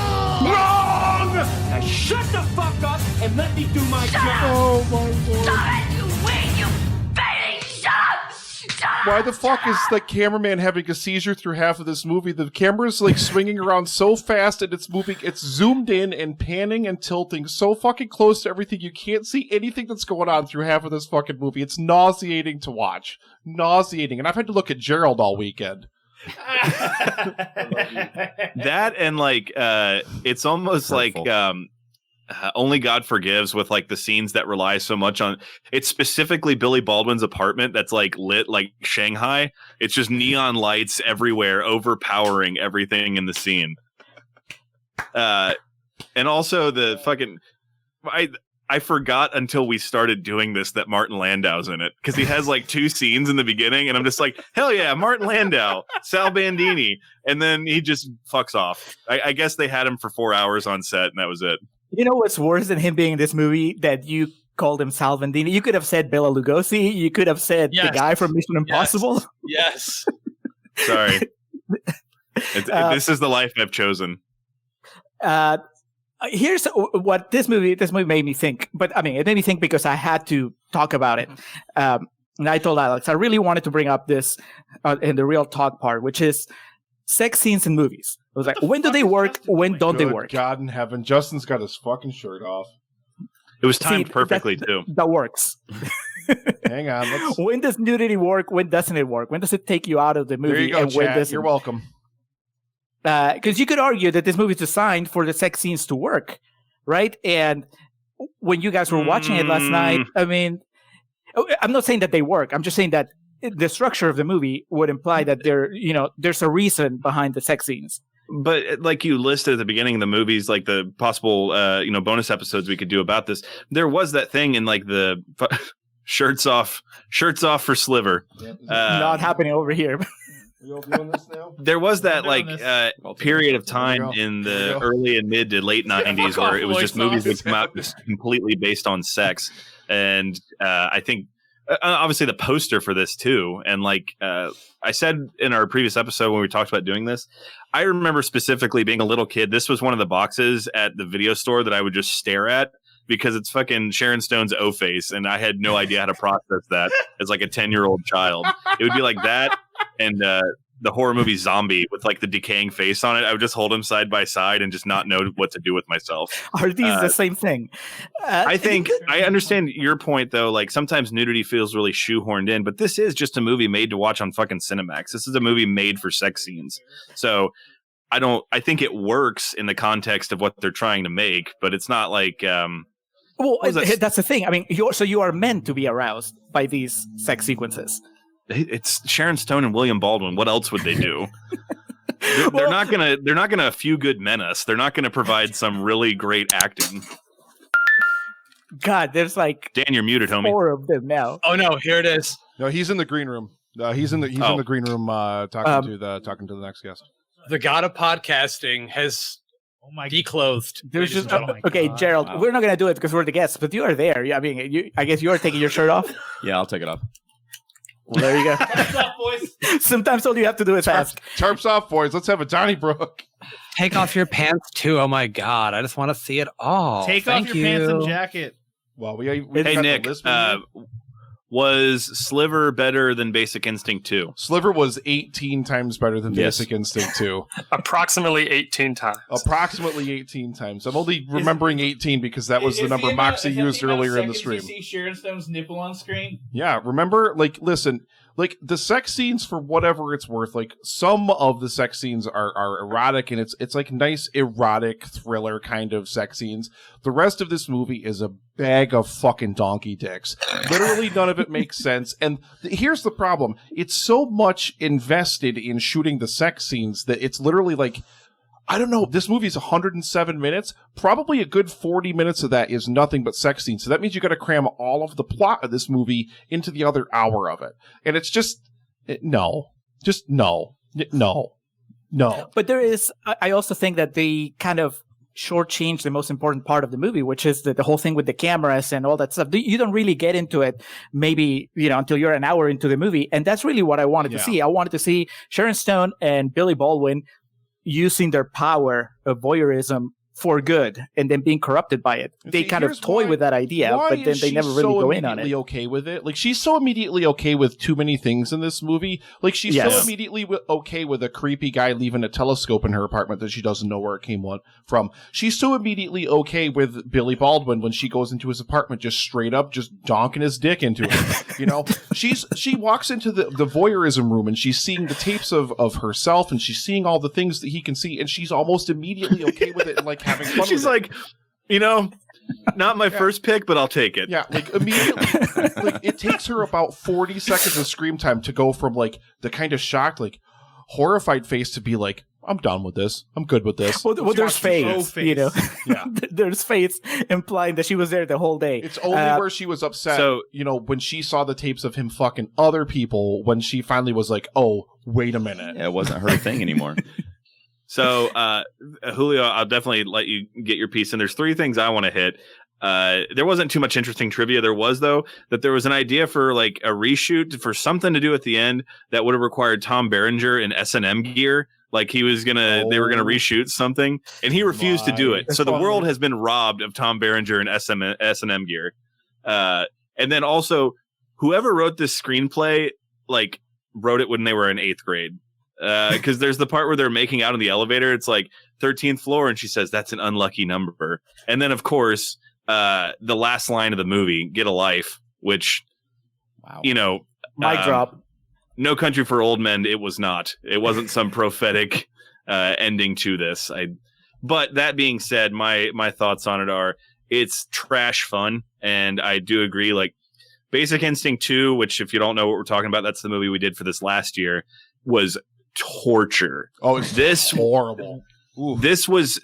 S2: Wrong! Now shut the fuck up and let me do my job.
S1: Oh my Lord.
S2: Stop it, you weak, you baby! Shut up! Shut
S1: Why the fuck is the cameraman having a seizure through half of this movie? The camera's like swinging around so fast and it's moving. It's zoomed in and panning and tilting so fucking close to everything. You can't see anything that's going on through half of this fucking movie. It's nauseating to watch. Nauseating. And I've had to look at Gerald all weekend.
S11: That and like it's almost
S9: Hurtful.
S11: like Only God Forgives, with like the scenes that rely so much on it's specifically Billy Baldwin's apartment that's like lit like Shanghai. It's just neon lights everywhere, overpowering everything in the scene. And also the fucking I forgot until we started doing this that Martin Landau's in it, because he has like 2 scenes in the beginning, and I'm just like, hell yeah, Martin Landau, Sal Bandini, and then he just fucks off. I guess they had him for 4 hours on set, and that was it.
S5: You know what's worse than him being in this movie? That you called him Sal Bandini. You could have said Bela Lugosi. You could have said the guy from Mission Impossible.
S4: Yes.
S11: Sorry. This is the life I've chosen.
S5: Here's what this movie made me think. But I mean, it made me think because I had to talk about it. And I told Alex, I really wanted to bring up this in the real talk part, which is sex scenes in movies. I was like, when do they work? When don't they work?
S1: God in heaven. Justin's got his fucking shirt off.
S11: It was timed perfectly, too.
S5: That works.
S1: Hang on.
S5: When does nudity work? When doesn't it work? When does it take you out of the movie?
S1: There you go,
S5: and when doesn't?
S1: You're welcome.
S5: Because you could argue that this movie is designed for the sex scenes to work, right? And when you guys were watching it last night, I mean, I'm not saying that they work. I'm just saying that the structure of the movie would imply that there's a reason behind the sex scenes.
S11: But like you listed at the beginning of the movies, like the possible, bonus episodes we could do about this, there was that thing in like the shirts off for Sliver.
S5: Not happening over here.
S1: Are you all doing this now?
S11: There was that like period of time in the early and mid to late 90s where it was just movies that come out just completely based on sex. And I think obviously the poster for this too. And like I said in our previous episode when we talked about doing this, I remember specifically being a little kid. This was one of the boxes at the video store that I would just stare at because it's fucking Sharon Stone's O-Face. And I had no idea how to process that as like a 10-year-old child. It would be like that. And the horror movie Zombie with like the decaying face on it. I would just hold them side by side and just not know what to do with myself.
S5: Are these the same thing?
S11: I think I understand your point though. Like sometimes nudity feels really shoehorned in, but this is just a movie made to watch on fucking Cinemax. This is a movie made for sex scenes. So I think it works in the context of what they're trying to make, but it's not like,
S5: well, that's the thing. I mean, you are meant to be aroused by these sex sequences.
S11: It's Sharon Stone and William Baldwin. What else would they do? They're not gonna few good men us. They're not gonna provide some really great acting.
S5: God, there's like
S11: Dan, you're muted, homie.
S5: 4 of them now.
S4: Oh no, here it is.
S1: No, he's in the green room. He's in the green room talking to the next guest.
S4: The god of podcasting has declothed.
S5: There's just okay, Gerald. We're not gonna do it because we're the guests, but you are there. I mean, I guess you are taking your shirt off.
S9: Yeah, I'll take it off.
S5: Well, there you go.
S10: What's up, boys?
S5: Sometimes all you have to do is ask.
S1: Tarps off, boys. Let's have a Donnybrook.
S12: Take off your pants too. Oh my god, I just want to see it all.
S10: Take off your pants and jacket.
S1: Well,
S11: hey Nick, was Sliver better than Basic Instinct 2?
S1: Sliver was 18 times better than Basic Instinct 2.
S7: Approximately 18 times.
S1: Approximately 18 times. I'm only remembering 18 because that was the number Moxie used earlier in the stream.
S10: Did you see Sharon Stone's nipple on screen?
S1: Yeah, remember? Like, listen, like the sex scenes, for whatever it's worth, like some of the sex scenes are erotic, and it's like nice erotic thriller kind of sex scenes. The rest of this movie is a bag of fucking donkey dicks. Literally none of it makes sense. And here's the problem. It's so much invested in shooting the sex scenes that it's literally like, I don't know, this movie is 107 minutes. Probably a good 40 minutes of that is nothing but sex scenes. So that means you got to cram all of the plot of this movie into the other hour of it. And it's just, no.
S5: But there is, I also think that they kind of shortchange the most important part of the movie, which is the whole thing with the cameras and all that stuff. You don't really get into it maybe, until you're an hour into the movie. And that's really what I wanted to see. I wanted to see Sharon Stone and Billy Baldwin using their power of voyeurism for good and then being corrupted by it. They kind of toy with that idea, but then they never really go in on it.
S1: Okay with it, like she's so immediately okay with too many things in this movie. Like she's so immediately okay with a creepy guy leaving a telescope in her apartment that she doesn't know where it came from. She's so immediately okay with Billy Baldwin when she goes into his apartment, just straight up, just donking his dick into it. You know, she walks into the voyeurism room and she's seeing the tapes of herself and she's seeing all the things that he can see, and she's almost immediately okay with it and like having fun.
S11: She's like, you know, not my first pick, but I'll take it.
S1: Yeah, like immediately. Like it takes her about 40 seconds of screen time to go from like the kind of shocked, like horrified face to be like, I'm done with this. I'm good with this.
S5: Well there's face, you know.
S1: Yeah.
S5: There's face implying that she was there the whole day.
S1: It's only where she was upset, you know, when she saw the tapes of him fucking other people, when she finally was like, oh, wait a minute.
S9: Yeah, it wasn't her thing anymore.
S11: So, Julio, I'll definitely let you get your piece in. There's 3 things I want to hit. There wasn't too much interesting trivia. There was, though, that there was an idea for like a reshoot for something to do at the end that would have required Tom Berenger in S&M gear. Like they were gonna reshoot something, and he refused to do it. So the world has been robbed of Tom Berenger in S&M gear. And then also, whoever wrote this screenplay, like, wrote it when they were in 8th grade. Because there's the part where they're making out in the elevator. It's like 13th floor, and she says that's an unlucky number. And then, of course, the last line of the movie, "Get a life," which, you know,
S5: mic drop.
S11: No Country for Old Men. It was not. It wasn't some prophetic ending to this. But that being said, my thoughts on it are it's trash fun, and I do agree. Like Basic Instinct 2, which if you don't know what we're talking about, that's the movie we did for this last year, was torture.
S1: Oh, this horrible. Oof.
S11: This was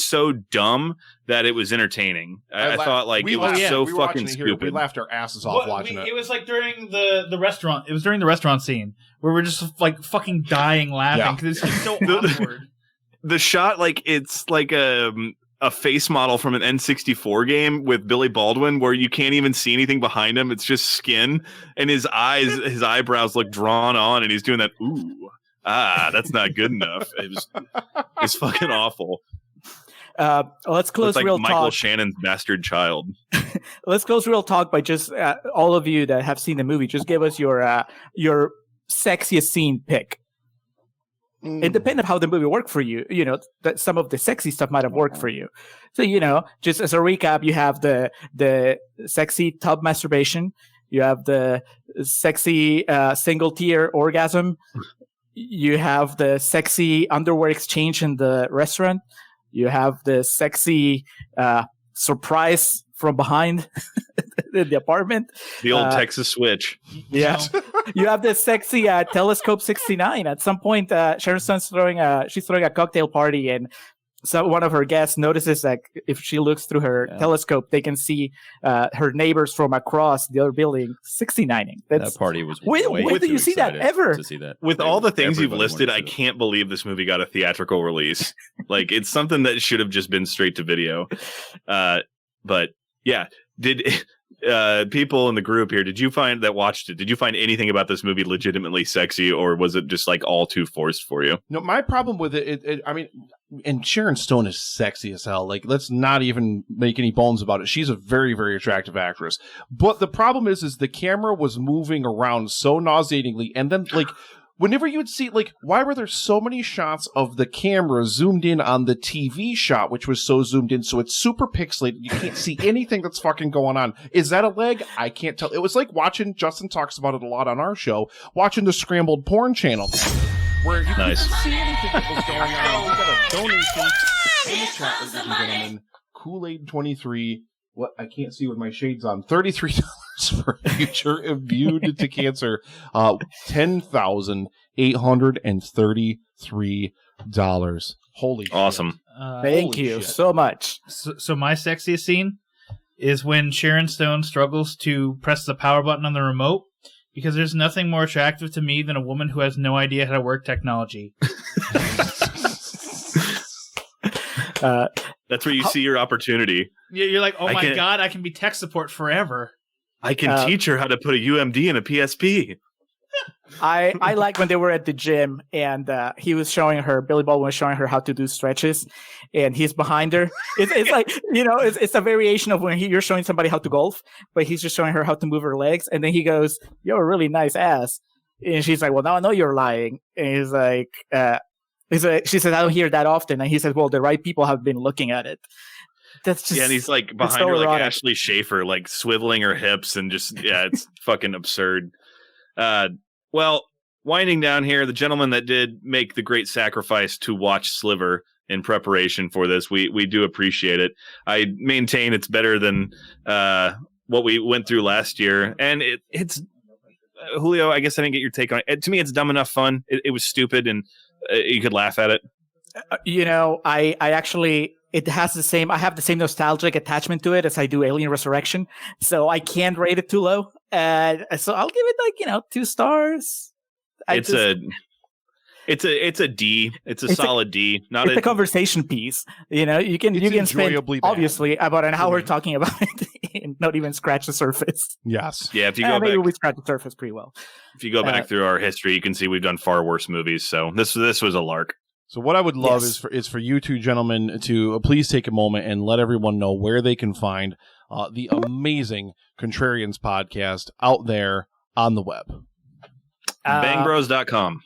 S11: so dumb that it was entertaining. I thought like it was so fucking stupid.
S1: We laughed our asses off watching it.
S10: It was like during the restaurant. It was during the restaurant scene where we're just like fucking dying laughing because it's just so awkward.
S11: The shot, like it's like a face model from an N64 game with Billy Baldwin, where you can't even see anything behind him. It's just skin, and his eyebrows look drawn on, and he's doing that. Ooh. That's not good enough. It's fucking awful.
S5: Let's close
S11: like
S5: real
S11: Michael
S5: talk.
S11: Shannon's bastard child.
S5: Let's close real talk by just all of you that have seen the movie. Just give us your sexiest scene pick. Independent of how the movie worked for you, you know that some of the sexy stuff might have worked for you. So you know, just as a recap, you have the sexy tub masturbation. You have the sexy single tear orgasm. You have the sexy underwear exchange in the restaurant. You have the sexy surprise from behind in the apartment.
S11: The old Texas switch.
S5: Yeah. You have the sexy telescope 69. At some point, Sharon Stone's throwing a cocktail party, and so one of her guests notices that if she looks through her telescope, they can see her neighbors from across the other building 69ing.
S9: That party was
S5: where do you see that ever?
S9: To see that.
S11: With all the things you've listed, I can't believe this movie got a theatrical release. Like it's something that should have just been straight to video. But yeah, did people in the group here, did you find anything about this movie legitimately sexy, or was it just like all too forced for you?
S1: No, my problem with it, I mean, and Sharon Stone is sexy as hell. Like, let's not even make any bones about it. She's a very, very attractive actress. But the problem is the camera was moving around so nauseatingly, and then like whenever you would see, like, why were there so many shots of the camera zoomed in on the TV shot, which was so zoomed in, so it's super pixelated. You can't see anything that's fucking going on. Is that a leg? I can't tell. It was like watching, Justin talks about it a lot on our show, watching the Scrambled Porn channel, where you couldn't see anything that was going on. We got a donation in the chat, ladies and gentlemen. Kool-Aid 23. What? I can't see with my shades on. $33 for future immune to cancer. $10,833. Holy
S11: awesome.
S1: Shit.
S5: Thank you so much.
S10: So my sexiest scene is when Sharon Stone struggles to press the power button on the remote, because there's nothing more attractive to me than a woman who has no idea how to work technology.
S11: That's where you see your opportunity.
S10: You're like, oh my God, I can be tech support forever.
S11: I can teach her how to put a UMD in a PSP.
S5: I like when they were at the gym and Billy Baldwin was showing her how to do stretches, and he's behind her. It's like, it's a variation of when you're showing somebody how to golf, but he's just showing her how to move her legs, and then he goes, "You have a really nice ass," and she's like, "Well, now I know you're lying," and he's like, she says, "I don't hear that often," and he says, "Well, the right people have been looking at it." That's just,
S11: and he's like behind
S5: so
S11: her, like
S5: erotic.
S11: Ashley Schaefer, like swiveling her hips and just, it's fucking absurd. Well, winding down here, the gentleman that did make the great sacrifice to watch Sliver in preparation for this, we do appreciate it. I maintain it's better than what we went through last year, and it's Julio. I guess I didn't get your take on it. To me, it's dumb enough fun. It was stupid, and you could laugh at it.
S5: I actually. It has I have the same nostalgic attachment to it as I do Alien Resurrection, so I can't rate it too low. So I'll give it 2 stars.
S11: It's a D. It's a solid D.
S5: It's a conversation piece. You can spend obviously about an hour talking about it and not even scratch the surface.
S1: Yes.
S11: Yeah. If you go
S5: maybe
S11: back,
S5: we scratch the surface pretty well.
S11: If you go back through our history, you can see we've done far worse movies. So this was a lark.
S1: So what I would love is for you two gentlemen to please take a moment and let everyone know where they can find the amazing Contrarians podcast out there on the web.
S11: Bangbros.com.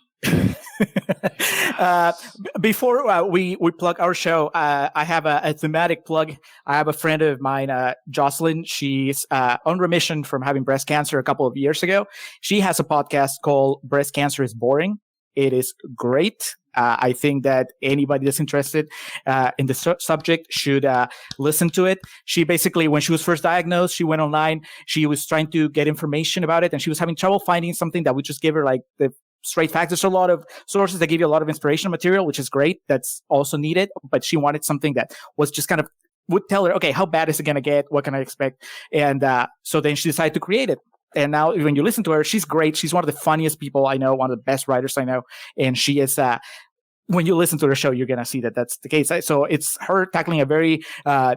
S5: Before we plug our show, I have a thematic plug. I have a friend of mine, Jocelyn. She's on remission from having breast cancer a couple of years ago. She has a podcast called Breast Cancer is Boring. It is great. I think that anybody that's interested in the subject should listen to it. She basically, when she was first diagnosed, she went online. She was trying to get information about it, and she was having trouble finding something that would just give her like the straight facts. There's a lot of sources that give you a lot of inspirational material, which is great. That's also needed. But she wanted something that was just kind of would tell her, okay, how bad is it going to get? What can I expect? And so then she decided to create it. And now when you listen to her, she's great. She's one of the funniest people I know, one of the best writers I know. And she is, when you listen to the show, you're going to see that that's the case. So it's her tackling a very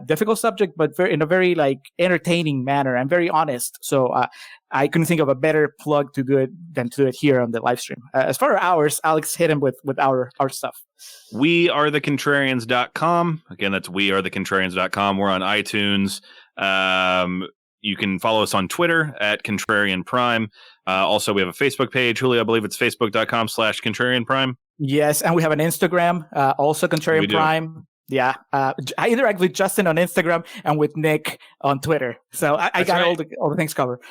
S5: difficult subject, but in a very like entertaining manner and very honest. So I couldn't think of a better plug to do it than to do it here on the live stream. As far as ours, Alex hit him with our stuff.
S11: wearethecontrarians.com. Again, that's wearethecontrarians.com. We're on iTunes. You can follow us on Twitter at Contrarian Prime. Also, we have a Facebook page. Julio, I believe it's facebook.com/Contrarian Prime.
S5: Yes, and we have an Instagram, also Contrarian Prime. Yeah, I interact with Justin on Instagram and with Nick on Twitter. So I got all the things covered.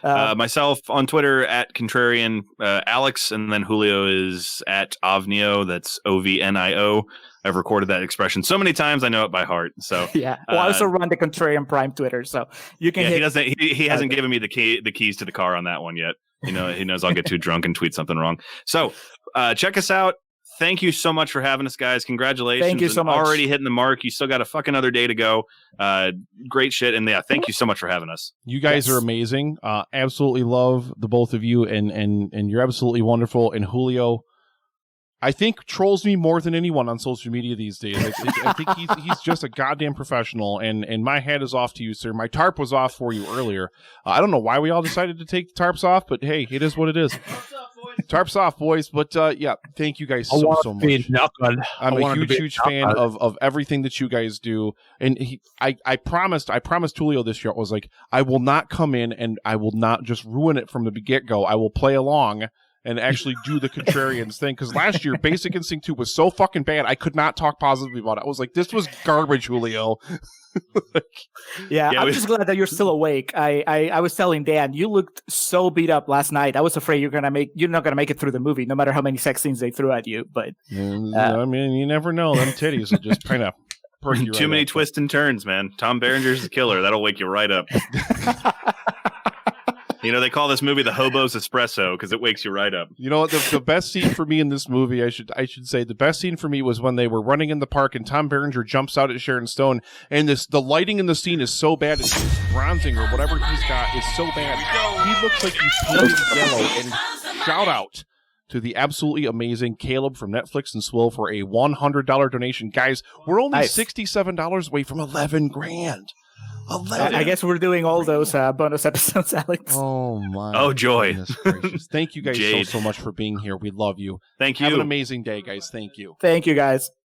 S11: Myself on Twitter at Contrarian Alex, and then Julio is at Ovnio. That's OVNIO. I've recorded that expression so many times I know it by heart. So
S5: yeah, well, I also run the Contrarian Prime Twitter, so you can.
S11: Yeah, he hasn't given me the keys to the car on that one yet. He knows I'll get too drunk and tweet something wrong. So check us out. Thank you so much for having us, guys. Congratulations.
S5: Thank you so much.
S11: Already hitting the mark. You still got a fucking other day to go. Great shit. And yeah, thank you so much for having us.
S1: You guys are amazing. Absolutely love the both of you, and you're absolutely wonderful. And Julio, I think, trolls me more than anyone on social media these days. I think he's just a goddamn professional, and my hat is off to you, sir. My tarp was off for you earlier. I don't know why we all decided to take the tarps off, but hey, it is what it is. Tarps off, boys. But yeah, thank you guys so much. I'm a huge fan of everything that you guys do. And I promised Julio this year, I was like, I will not come in and I will not just ruin it from the get-go. I will play along and actually do the Contrarians thing. Because last year, Basic Instinct 2 was so fucking bad, I could not talk positively about it. I was like, this was garbage, Julio.
S5: I'm just glad that you're still awake. I was telling Dan, you looked so beat up last night. I was afraid you're not gonna make it through the movie, no matter how many sex scenes they threw at you. But
S1: I mean, you never know. Them titties will just kind of perk you right
S11: Too many
S1: up.
S11: twists and turns, man. Tom Berenger's the killer. That'll wake you right up. They call this movie the Hobo's Espresso because it wakes you right up.
S1: You know, the best scene for me in this movie, I should say, the best scene for me was when they were running in the park and Tom Berenger jumps out at Sharon Stone, and the lighting in the scene is so bad, it's bronzing or whatever he's got is so bad. He looks like he's painted yellow. And shout out to the absolutely amazing Caleb from Netflix and Swill for a $100 donation. Guys, we're only $67 away from $11,000.
S5: I guess we're doing all those bonus episodes, Alex.
S1: Oh my!
S11: Oh joy!
S1: Goodness gracious. Thank you guys
S11: Jade.
S1: so much for being here. We love you.
S11: Thank you.
S1: Have an amazing day, guys. Thank you.
S5: Thank you, guys.